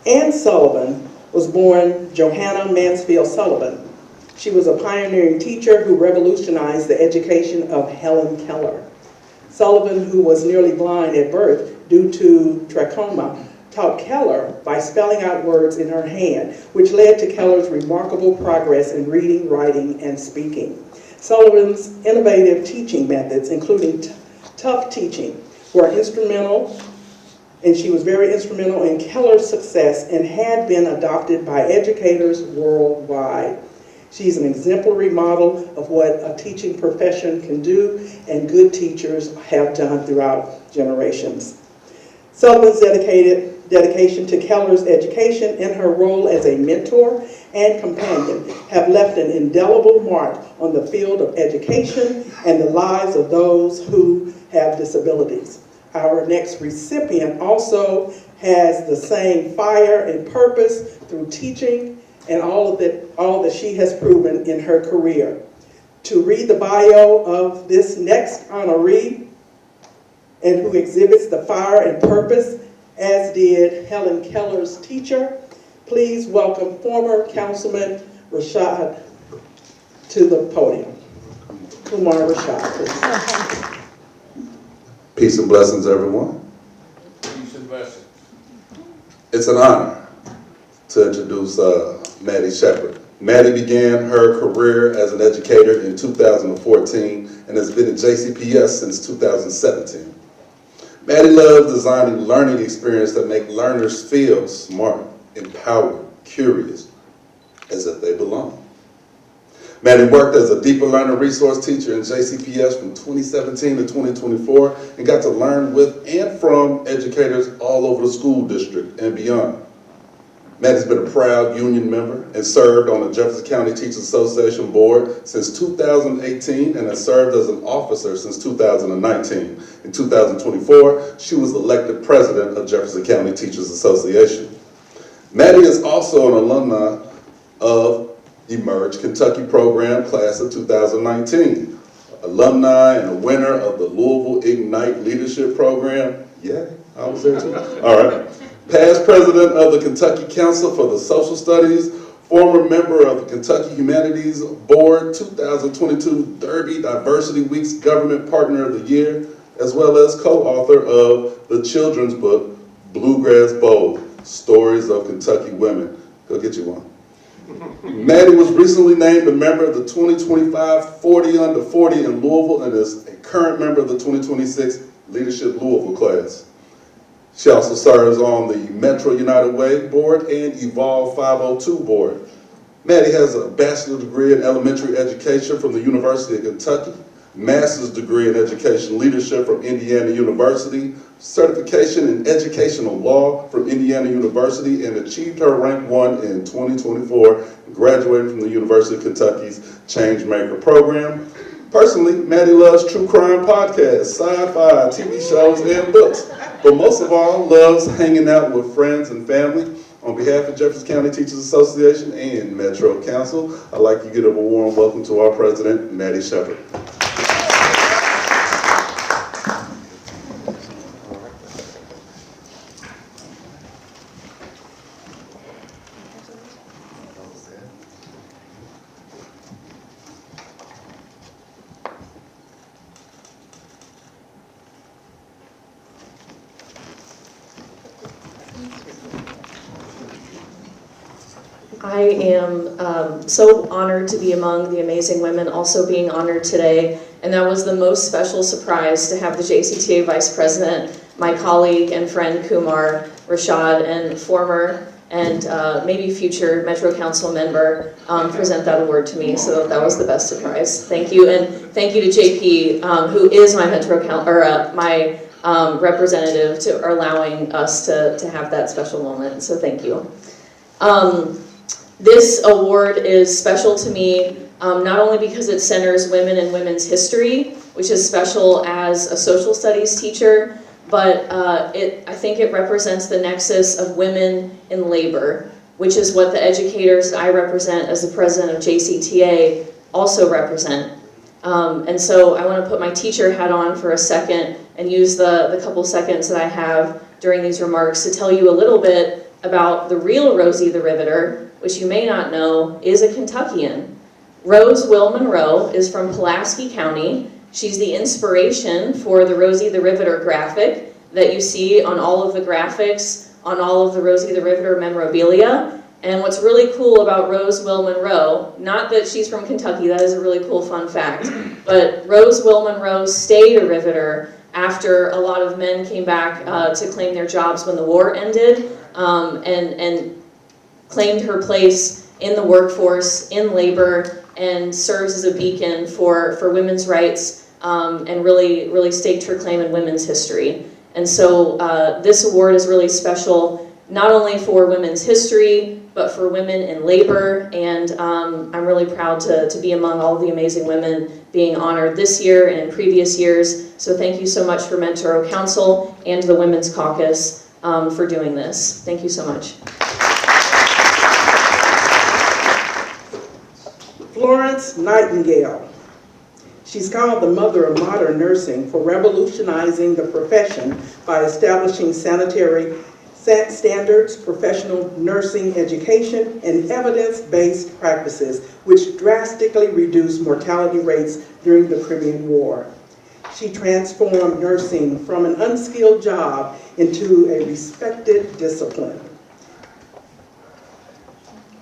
Ann Sullivan was born Johanna Mansfield Sullivan. She was a pioneering teacher who revolutionized the education of Helen Keller. Sullivan, who was nearly blind at birth due to trachoma, taught Keller by spelling out words in her hand, which led to Keller's remarkable progress in reading, writing, and speaking. Sullivan's innovative teaching methods, including tough teaching, were instrumental, and she was very instrumental in Keller's success and had been adopted by educators worldwide. She's an exemplary model of what a teaching profession can do, and good teachers have done throughout generations. Sullivan's dedication to Keller's education and her role as a mentor and companion have left an indelible mark on the field of education and the lives of those who have disabilities. Our next recipient also has the same fire and purpose through teaching and all that she has proven in her career. To read the bio of this next honoree, and who exhibits the fire and purpose, as did Helen Keller's teacher, please welcome former Councilman Rashad to the podium. Kumar Rashad, please. Peace and blessings, everyone. Peace and blessings. It's an honor to introduce Maddie Shepard. Maddie began her career as an educator in 2014 and has been at JCPS since 2017. Maddie loves designing learning experiences that make learners feel smart, empowered, curious, as if they belong. Maddie worked as a deeper learner resource teacher in JCPS from 2017 to 2024 and got to learn with and from educators all over the school district and beyond. Maddie's been a proud union member and served on the Jefferson County Teachers Association board since 2018 and has served as an officer since 2019. In 2024, she was elected president of Jefferson County Teachers Association. Maddie is also an alumna of Emerge Kentucky program class of 2019, alumni and a winner of the Louisville Ignite Leadership Program. Yeah, I was there too. All right. Past president of the Kentucky Council for the Social Studies, former member of the Kentucky Humanities Board, 2022 Derby Diversity Week's Government Partner of the Year, as well as co-author of the children's book, Bluegrass Bold, Stories of Kentucky Women. Go get you one. Maddie was recently named a member of the 2025 40 Under 40 in Louisville and is a current member of the 2026 Leadership Louisville class. She also serves on the Metro United Way board and Evolve 502 board. Maddie has a bachelor's degree in elementary education from the University of Kentucky, master's degree in education leadership from Indiana University, certification in educational law from Indiana University, and achieved her rank 1 in 2024, graduating from the University of Kentucky's Changemaker program. Personally, Maddie loves true crime podcasts, sci-fi, TV shows, and books, but most of all loves hanging out with friends and family. On behalf of Jefferson County Teachers Association and Metro Council, I'd like to give a warm welcome to our president, Maddie Shepard. I am so honored to be among the amazing women also being honored today, and that was the most special surprise to have the JCTA Vice President, my colleague and friend Kumar Rashad, and former and maybe future Metro Council member present that award to me, so that was the best surprise. Thank you, and thank you to JP, who is my my representative, to allowing us to have that special moment, so thank you. This award is special to me, not only because it centers women and women's history, which is special as a social studies teacher, but I think it represents the nexus of women in labor, which is what the educators I represent as the president of JCTA also represent. And so I want to put my teacher hat on for a second and use the couple seconds that I have during these remarks to tell you a little bit about the real Rosie the Riveter, which you may not know is a Kentuckian. Rose Will Monroe is from Pulaski County. She's the inspiration for the Rosie the Riveter graphic that you see on all of the graphics, on all of the Rosie the Riveter memorabilia. And what's really cool about Rose Will Monroe, not that she's from Kentucky, that is a really cool fun fact, but Rose Will Monroe stayed a Riveter after a lot of men came back to claim their jobs when the war ended, and claimed her place in the workforce, in labor, and serves as a beacon for women's rights, and really staked her claim in women's history. And so this award is really special, not only for women's history, but for women in labor, and I'm really proud to be among all the amazing women being honored this year and in previous years. So thank you so much for Metro Council and the Women's Caucus for doing this. Thank you so much. Florence Nightingale. She's called the mother of modern nursing for revolutionizing the profession by establishing sanitary standards, professional nursing education, and evidence-based practices, which drastically reduced mortality rates during the Crimean War. She transformed nursing from an unskilled job into a respected discipline.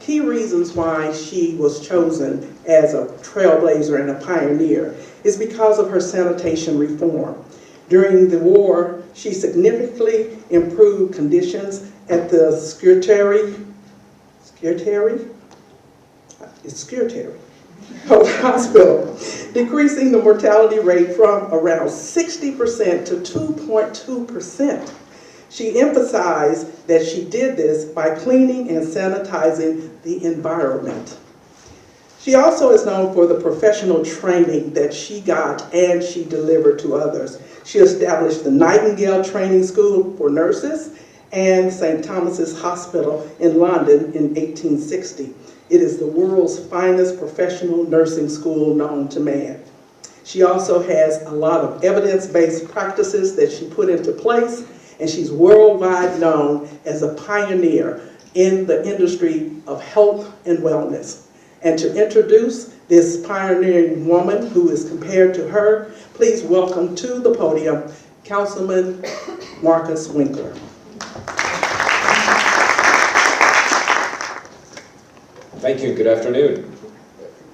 Key reasons why she was chosen as a trailblazer and a pioneer is because of her sanitation reform. During the war, she significantly improved conditions at the Scutari Hospital, decreasing the mortality rate from around 60% to 2.2%. She emphasized that she did this by cleaning and sanitizing the environment. She also is known for the professional training that she got and she delivered to others. She established the Nightingale Training School for Nurses and St. Thomas's Hospital in London in 1860. It is the world's finest professional nursing school known to man. She also has a lot of evidence-based practices that she put into place, and she's worldwide known as a pioneer in the industry of health and wellness. And to introduce this pioneering woman who is compared to her, please welcome to the podium, Councilman Marcus Winkler. Thank you, good afternoon.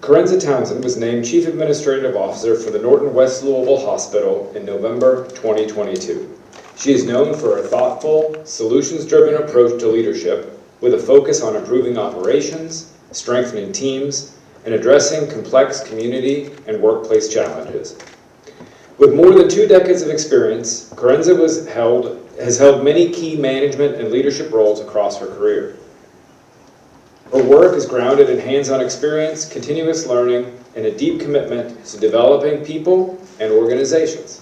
Corenza Townsend was named Chief Administrative Officer for the Norton West Louisville Hospital in November 2022. She is known for her thoughtful, solutions-driven approach to leadership with a focus on improving operations, strengthening teams, and addressing complex community and workplace challenges. With more than 2 decades of experience, Corenza has held many key management and leadership roles across her career. Her work is grounded in hands-on experience, continuous learning, and a deep commitment to developing people and organizations.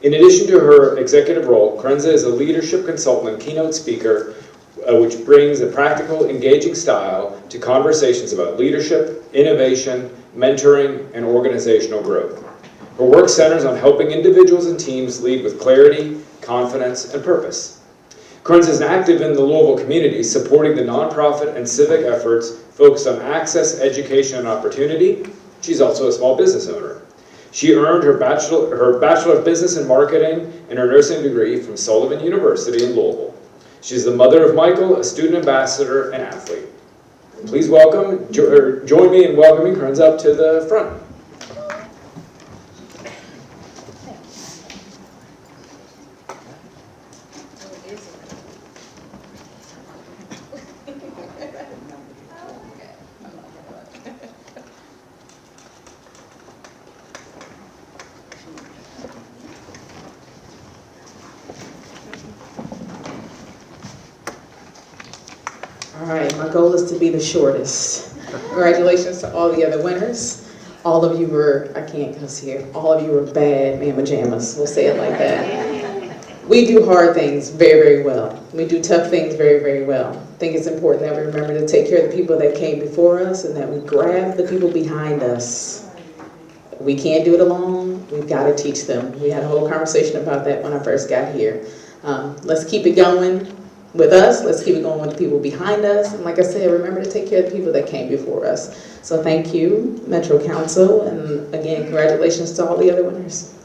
In addition to her executive role, Corenza is a leadership consultant and keynote speaker, which brings a practical, engaging style to conversations about leadership, innovation, mentoring, and organizational growth. Her work centers on helping individuals and teams lead with clarity, confidence, and purpose. Corenza is active in the Louisville community, supporting the nonprofit and civic efforts focused on access, education, and opportunity. She's also a small business owner. She earned her Bachelor of Business and Marketing and her nursing degree from Sullivan University in Louisville. She's the mother of Michael, a student ambassador and athlete. Please join me in welcoming Corinza up to the front. All right, my goal is to be the shortest. Congratulations to all the other winners. All of you were, I can't cuss here, all of you were bad mamma jammas, we'll say it like that. We do hard things very, very well. We do tough things very, very well. I think it's important that we remember to take care of the people that came before us and that we grab the people behind us. We can't do it alone, we've got to teach them. We had a whole conversation about that when I first got here. Let's keep it going with us, let's keep it going with the people behind us, and like I said, remember to take care of the people that came before us. So thank you, Metro Council, and again, congratulations to all the other winners.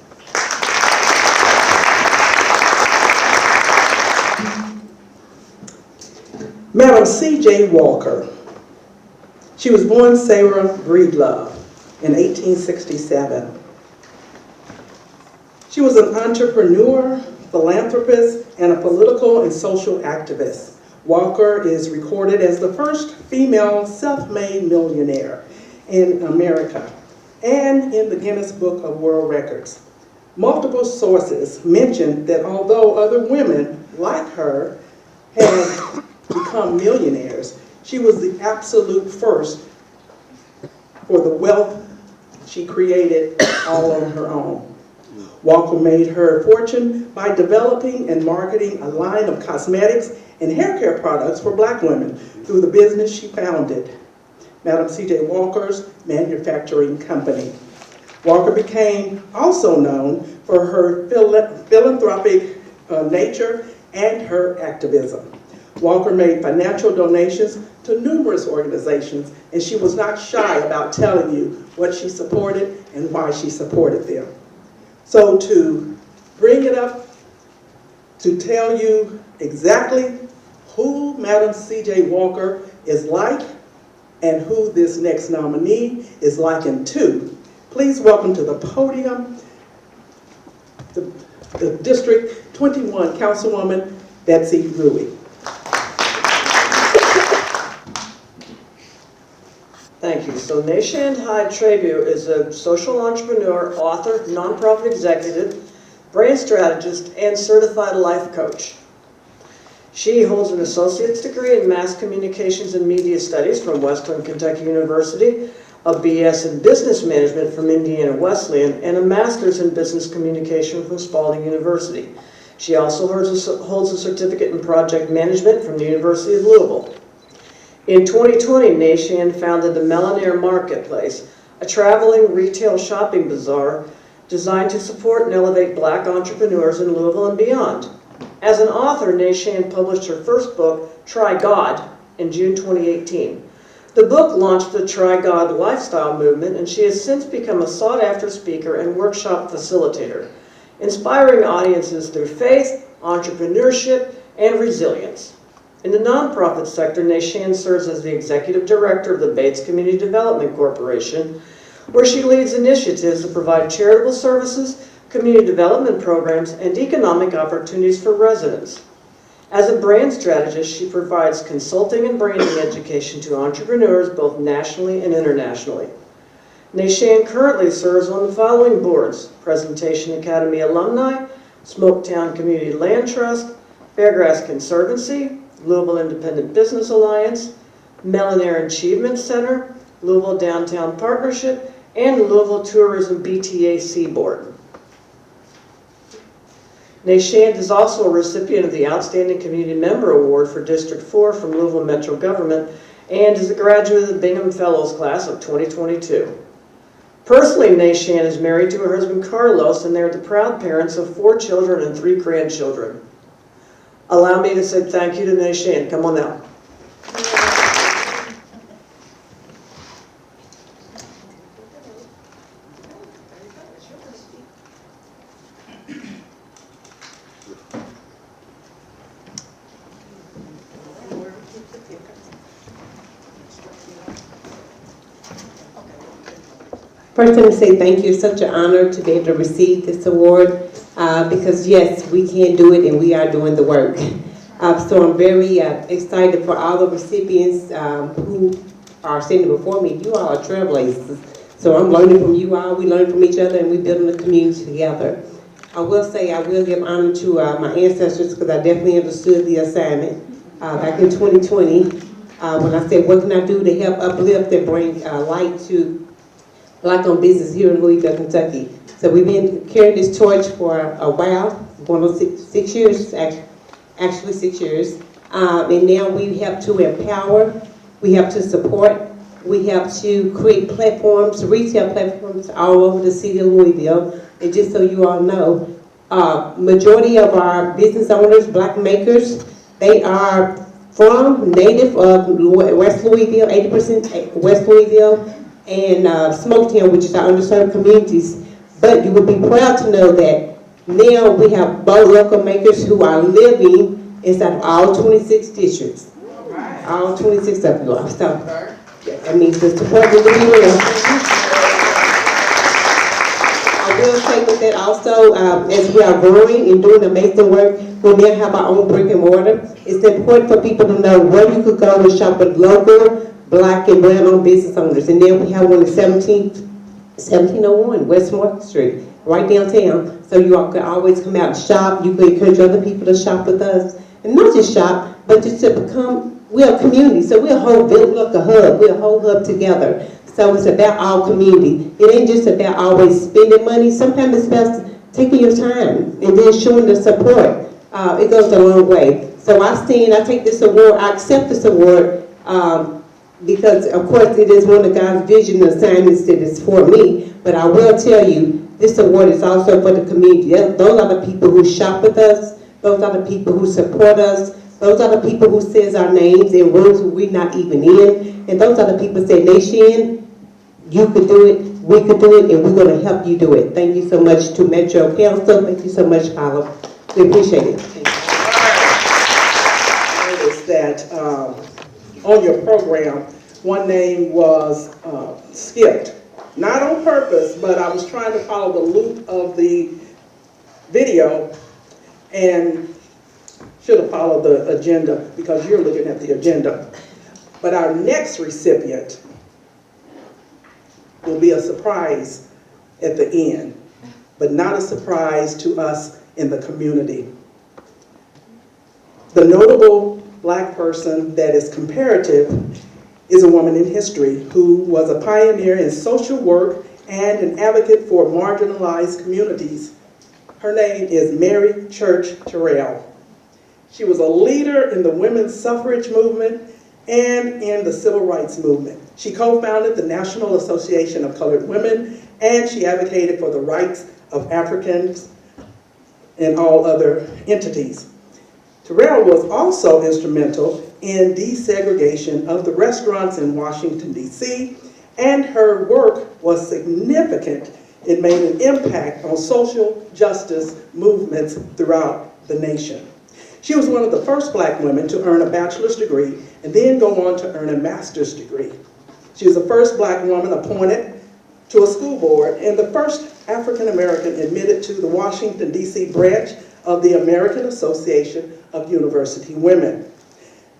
Madam C.J. Walker. She was born Sarah Breedlove in 1867. She was an entrepreneur, philanthropist, and a political and social activist. Walker is recorded as the first female self-made millionaire in America and in the Guinness Book of World Records. Multiple sources mention that although other women like her had become millionaires, she was the absolute first for the wealth she created all on her own. Walker made her fortune by developing and marketing a line of cosmetics and hair care products for Black women through the business she founded, Madam C.J. Walker's Manufacturing Company. Walker became also known for her philanthropic nature and her activism. Walker made financial donations to numerous organizations, and she was not shy about telling you what she supported and why she supported them. So to bring it up, to tell you exactly who Madam C.J. Walker is like and who this next nominee is likened to, please welcome to the podium the District 21 Councilwoman, Betsy Ruey. Thank you. So Nation Hyde Trebu is a social entrepreneur, author, nonprofit executive, brand strategist, and certified life coach. She holds an associate's degree in mass communications and media studies from Western Kentucky University, a BS in business management from Indiana Wesleyan, and a master's in business communication from Spalding University. She also holds a certificate in project management from the University of Louisville. In 2020, Nation founded the Melanair Marketplace, a traveling retail shopping bazaar designed to support and elevate Black entrepreneurs in Louisville and beyond. As an author, Nation published her first book, Try God, in June 2018. The book launched the Try God lifestyle movement, and she has since become a sought-after speaker and workshop facilitator, inspiring audiences through faith, entrepreneurship, and resilience. In the nonprofit sector, Nation serves as the executive director of the Bates Community Development Corporation, where she leads initiatives to provide charitable services, community development programs, and economic opportunities for residents. As a brand strategist, she provides consulting and branding education to entrepreneurs both nationally and internationally. Nation currently serves on the following boards: Presentation Academy Alumni, Smoketown Community Land Trust, Fairgrass Conservancy, Louisville Independent Business Alliance, Melanair Achievement Center, Louisville Downtown Partnership, and Louisville Tourism BTAC Board. Nation is also a recipient of the Outstanding Community Member Award for District 4 from Louisville Metro Government and is a graduate of the Bingham Fellows Class of 2022. Personally, Nation is married to her husband Carlos, and they're the proud parents of 4 children and 3 grandchildren. Allow me to say thank you to Nation. Come on now. First, let me say thank you. It's such an honor to be able to receive this award because, yes, we can do it and we are doing the work. So I'm very excited for all the recipients who are standing before me. You all are trailblazers. So I'm learning from you all. We learn from each other and we're building a community together. I will say I will give honor to my ancestors because I definitely understood the assignment back in 2020 when I said, what can I do to help uplift and bring light to Black-owned business here in Louisville, Kentucky. So we've been carrying this torch for a while, going on 6 years, actually 6 years. And now we have to empower, we have to support, we have to create platforms, retail platforms all over the city of Louisville. And just so you all know, majority of our business owners, Black makers, they are from native of West Louisville, 80% West Louisville, and Smoketown, which is our underserved communities. But you would be proud to know that now we have both local makers who are living inside of all 26 districts. All 26 of you are. So, I mean, the support will be real. I will say with that also, as we are growing and doing amazing work, we now have our own brick and mortar. It's important for people to know where you could go and shop with local Black and brown-owned business owners. And then we have one at 1701 West Market Street, right downtown. So you all can always come out and shop. You can encourage other people to shop with us. And not just shop, but just to become, we're a community. So we're a whole village, like a hub. We're a whole hub together. So it's about our community. It ain't just about always spending money. Sometimes it's about taking your time and then showing the support. It goes a long way. So I take this award, I accept this award, because of course it is one of God's vision and assignments that is for me, but I will tell you, this award is also for the community. Those are the people who shop with us, those are the people who support us, those are the people who says our names in rooms we're not even in, and those are the people who say, Nation, you could do it, we could do it, and we're going to help you do it. Thank you so much to Metro Council. Thank you so much, Paula. We appreciate it. I noticed that on your program, one name was skipped. Not on purpose, but I was trying to follow the loop of the video and should have followed the agenda because you're looking at the agenda. But our next recipient will be a surprise at the end, but not a surprise to us in the community. The notable Black person that is comparative is a woman in history who was a pioneer in social work and an advocate for marginalized communities. Her name is Mary Church Terrell. She was a leader in the women's suffrage movement and in the civil rights movement. She co-founded the National Association of Colored Women, and she advocated for the rights of Africans and all other entities. Terrell was also instrumental in desegregation of the restaurants in Washington, D.C., and her work was significant. It made an impact on social justice movements throughout the nation. She was one of the first Black women to earn a bachelor's degree and then go on to earn a master's degree. She was the first Black woman appointed to a school board and the first African American admitted to the Washington, D.C. branch of the American Association of University Women.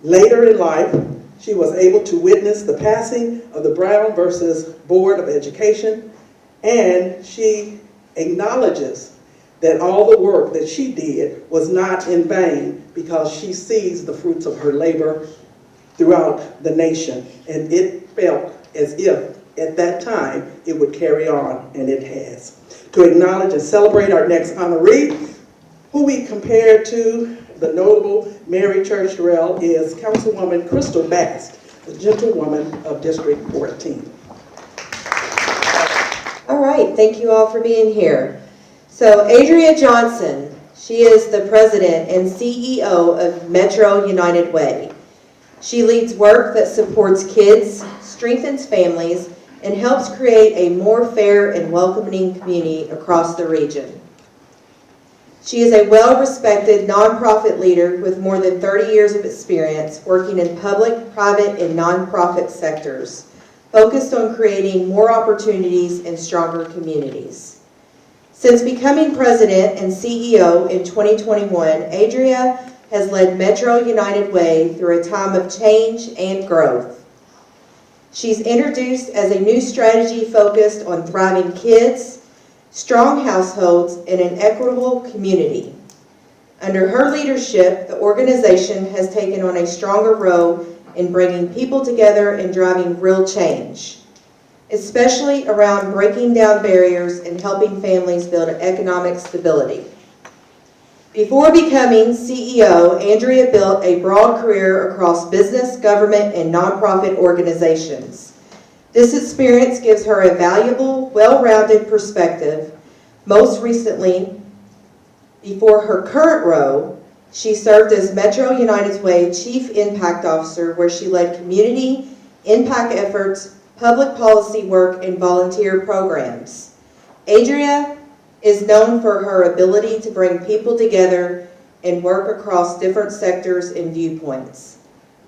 Later in life, she was able to witness the passing of the Brown versus Board of Education, and she acknowledges that all the work that she did was not in vain because she sees the fruits of her labor throughout the nation, and it felt as if at that time it would carry on, and it has. To acknowledge and celebrate our next honoree, who we compare to the notable Mary Church Terrell, is Councilwoman Crystal Bast, the gentlewoman of District 14. All right, thank you all for being here. So Adria Johnson, she is the president and CEO of Metro United Way. She leads work that supports kids, strengthens families, and helps create a more fair and welcoming community across the region. She is a well-respected nonprofit leader with more than 30 years of experience working in public, private, and nonprofit sectors. focused on creating more opportunities and stronger communities. Since becoming president and CEO in 2021, Adria has led Metro United Way through a time of change and growth. She's introduced as a new strategy focused on thriving kids, strong households, and an equitable community. Under her leadership, the organization has taken on a stronger role in bringing people together and driving real change, especially around breaking down barriers and helping families build economic stability. Before becoming CEO, Andrea built a broad career across business, government, and nonprofit organizations. This experience gives her a valuable, well-rounded perspective. Most recently, before her current role, she served as Metro United Way Chief Impact Officer, where she led community impact efforts, public policy work, and volunteer programs. Adria is known for her ability to bring people together and work across different sectors and viewpoints.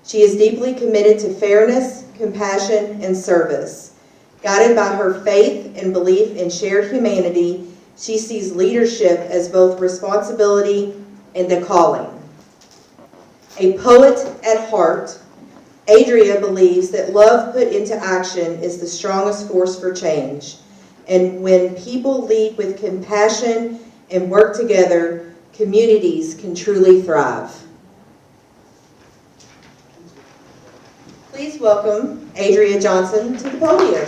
She is deeply committed to fairness, compassion, and service. Guided by her faith and belief in shared humanity, she sees leadership as both responsibility and a calling. A poet at heart, Adria believes that love put into action is the strongest force for change. And when people lead with compassion and work together, communities can truly thrive. Please welcome Adria Johnson to the podium.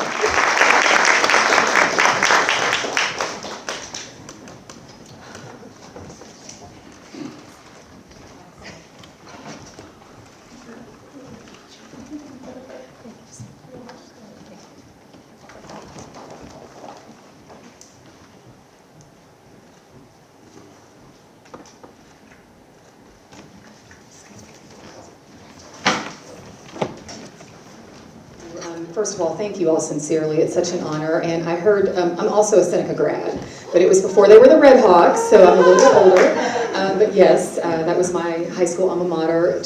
First of all, thank you all sincerely. It's such an honor. And I heard, I'm also a Seneca grad, but it was before they were the Red Hawks, so I'm a little bit older. But yes, that was my high school alma mater.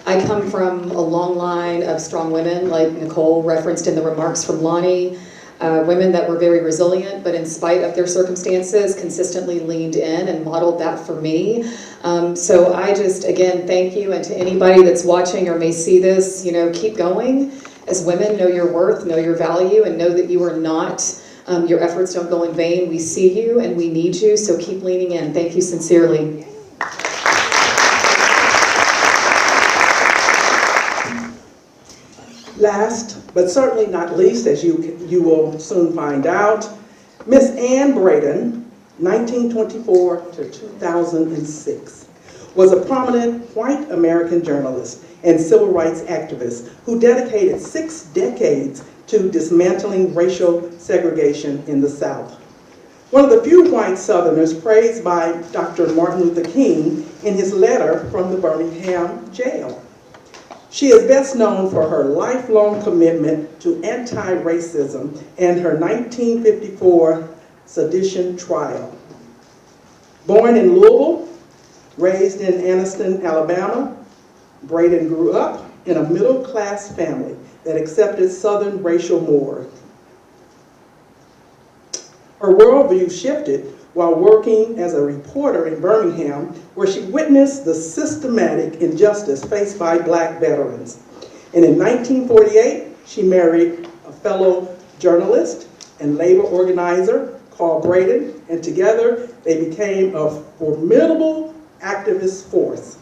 I come from a long line of strong women, like Nicole referenced in the remarks from Lonnie, women that were very resilient, but in spite of their circumstances, consistently leaned in and modeled that for me. So I just, again, thank you. And to anybody that's watching or may see this, keep going. As women, know your worth, know your value, and know that you are not, your efforts don't go in vain. We see you and we need you, so keep leaning in. Thank you sincerely. Last, but certainly not least, as you will soon find out, Miss Ann Braden, 1924 to 2006, was a prominent white American journalist and civil rights activist who dedicated 6 decades to dismantling racial segregation in the South. One of the few white Southerners praised by Dr. Martin Luther King in his letter from the Birmingham jail. She is best known for her lifelong commitment to anti-racism and her 1954 sedition trial. Born in Louisville, raised in Anniston, Alabama, Braden grew up in a middle-class family that accepted Southern racial mores. Her worldview shifted while working as a reporter in Birmingham, where she witnessed the systematic injustice faced by Black veterans. And in 1948, she married a fellow journalist and labor organizer, Carl Braden, and together they became a formidable activist force.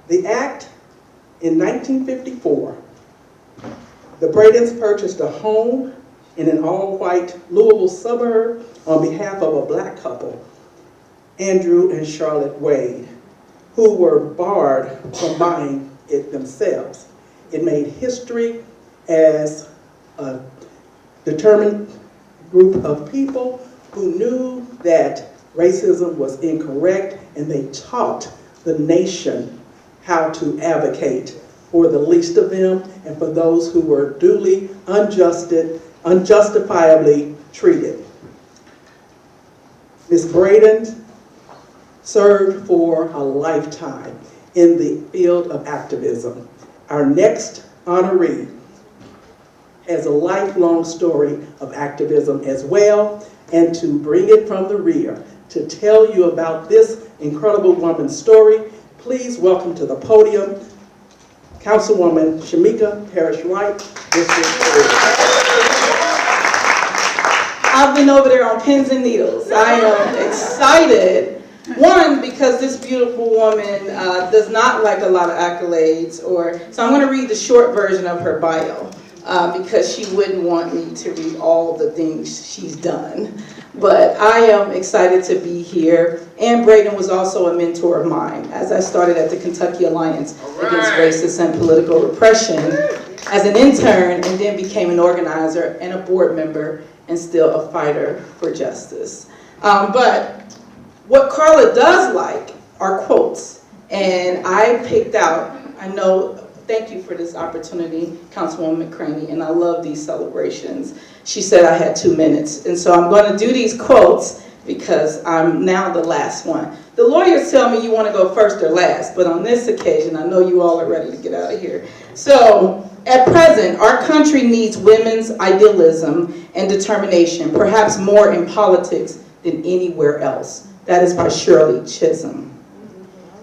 The act in 1954, the Bradens purchased a home in an all-white Louisville suburb on behalf of a Black couple, Andrew and Charlotte Wade, who were barred from buying it themselves. It made history as a determined group of people who knew that racism was incorrect, and they taught the nation how to advocate for the least of them and for those who were duly unjustifiably treated. Ms. Braden served for a lifetime in the field of activism. Our next honoree as a lifelong story of activism as well, and to bring it from the rear. To tell you about this incredible woman's story, please welcome to the podium Councilwoman Shamika Parrish-Wright, District 3. I've been over there on pins and needles. I am excited. One, because this beautiful woman does not like a lot of accolades, so I'm going to read the short version of her bio because she wouldn't want me to read all the things she's done. But I am excited to be here. Ann Braden was also a mentor of mine as I started at the Kentucky Alliance Against Racist and Political Repression as an intern, and then became an organizer and a board member and still a fighter for justice. But what Carla does like are quotes, and I picked out, thank you for this opportunity, Councilwoman McCraney, and I love these celebrations. She said I had 2 minutes, and so I'm going to do these quotes because I'm now the last one. The lawyers tell me you want to go first or last, but on this occasion, I know you all are ready to get out of here. So, at present, our country needs women's idealism and determination, perhaps more in politics than anywhere else. That is by Shirley Chisholm.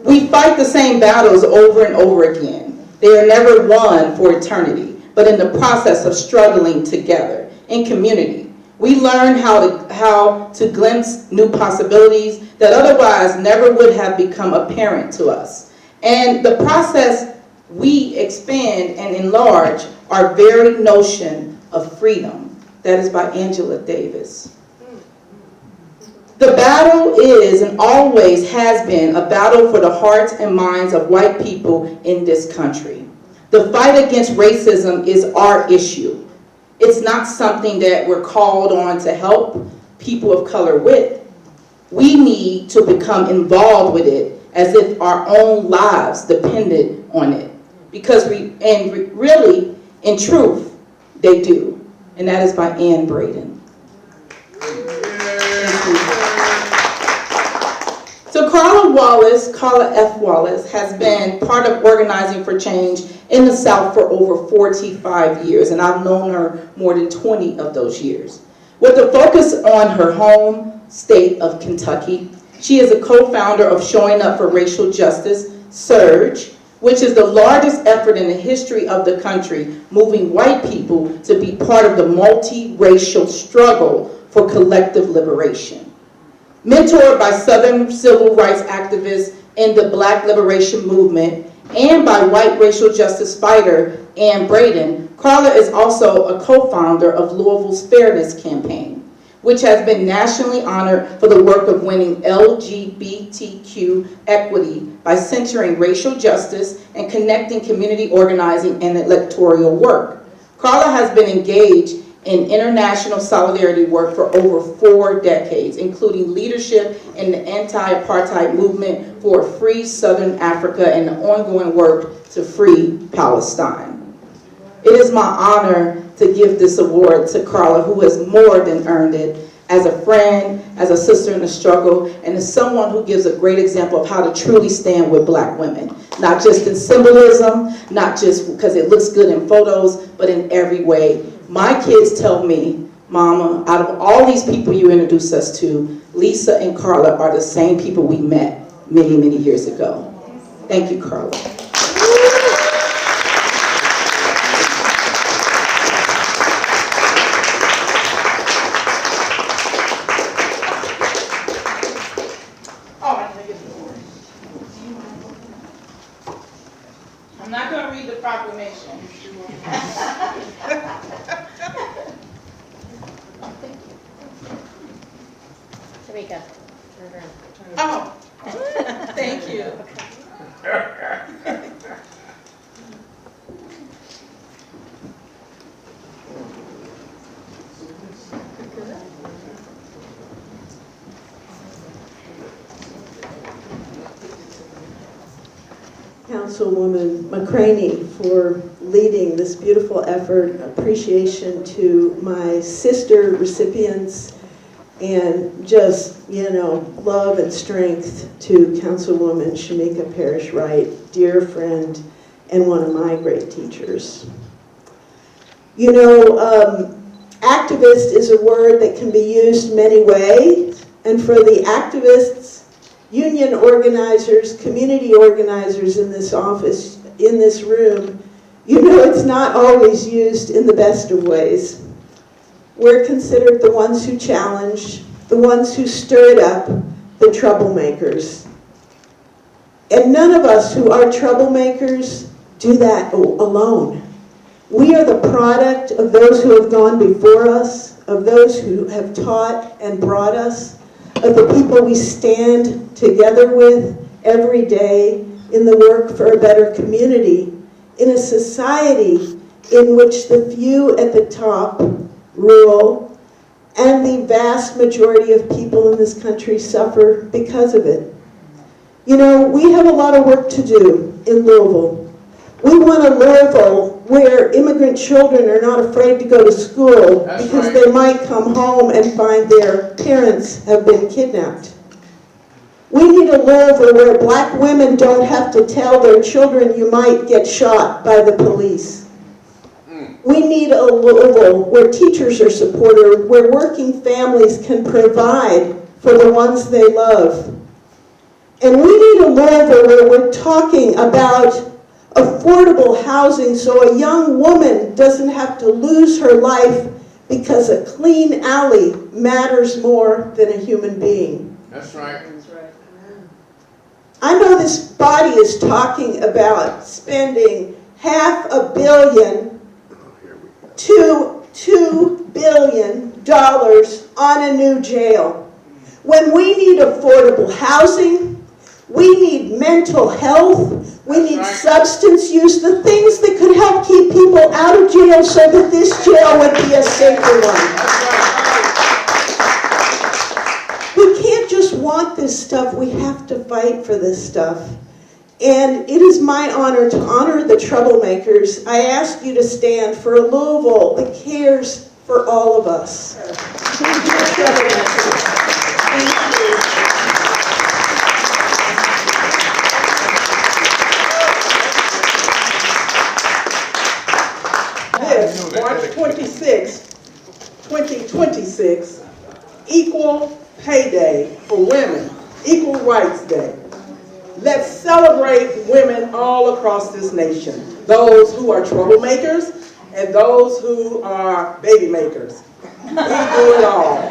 We fight the same battles over and over again. They are never won for eternity, but in the process of struggling together in community. We learn how to glimpse new possibilities that otherwise never would have become apparent to us. And the process we expand and enlarge our very notion of freedom. That is by Angela Davis. The battle is and always has been a battle for the hearts and minds of white people in this country. The fight against racism is our issue. It's not something that we're called on to help people of color with. We need to become involved with it as if our own lives depended on it. Because really, in truth, they do. And that is by Ann Braden. So Carla F. Wallace has been part of organizing for change in the South for over 45 years, and I've known her more than 20 of those years. With a focus on her home state of Kentucky, she is a co-founder of Showing Up for Racial Justice, SURGE, which is the largest effort in the history of the country, moving white people to be part of the multi-racial struggle for collective liberation. Mentored by Southern civil rights activists in the Black Liberation Movement and by white racial justice fighter Ann Braden, Carla is also a co-founder of Louisville's Fairness Campaign, which has been nationally honored for the work of winning LGBTQ equity by centering racial justice and connecting community organizing and electoral work. Carla has been engaged in international solidarity work for over 4 decades, including leadership in the anti-apartheid movement for a free Southern Africa and the ongoing work to free Palestine. It is my honor to give this award to Carla, who has more than earned it, as a friend, as a sister in the struggle, and as someone who gives a great example of how to truly stand with Black women. Not just in symbolism, not just because it looks good in photos, but in every way. My kids tell me, Mama, out of all these people you introduced us to, Lisa and Carla are the same people we met many, many years ago. Thank you, Carla. I'm not going to read the proclamation. Shamika. Oh, thank you. Councilwoman McCraney for leading this beautiful effort. Appreciation to my sister recipients, and just, love and strength to Councilwoman Shamika Parrish-Wright, dear friend and one of my great teachers. You know, activist is a word that can be used many ways, and for the activists, union organizers, community organizers in this office, in this room, you know it's not always used in the best of ways. We're considered the ones who challenge, the ones who stirred up the troublemakers. And none of us who are troublemakers do that alone. We are the product of those who have gone before us, of those who have taught and brought us, of the people we stand together with every day in the work for a better community, in a society in which the few at the top rule and the vast majority of people in this country suffer because of it. You know, we have a lot of work to do in Louisville. We want a Louisville where immigrant children are not afraid to go to school because they might come home and find their parents have been kidnapped. We need a Louisville where black women don't have to tell their children you might get shot by the police. We need a Louisville where teachers are supported, where working families can provide for the ones they love. And we need a Louisville where we're talking about affordable housing so a young woman doesn't have to lose her life because a clean alley matters more than a human being. That's right. I know this body is talking about spending $500 million to $2 billion on a new jail. When we need affordable housing, we need mental health, we need substance use, the things that could help keep people out of jail so that this jail would be a safer one. We can't just want this stuff, we have to fight for this stuff. And it is my honor to honor the troublemakers. I ask you to stand for a Louisville that cares for all of us. Thank you. March 26, 2026, Equal Pay Day for Women, Equal Rights Day. Let's celebrate women all across this nation, those who are troublemakers and those who are baby makers. We do it all.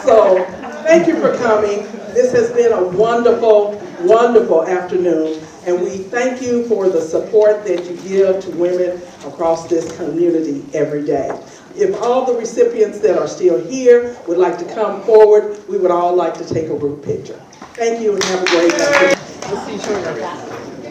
So thank you for coming. This has been a wonderful, wonderful afternoon. And we thank you for the support that you give to women across this community every day. If all the recipients that are still here would like to come forward, we would all like to take a group picture. Thank you and have a great day. We'll see you shortly.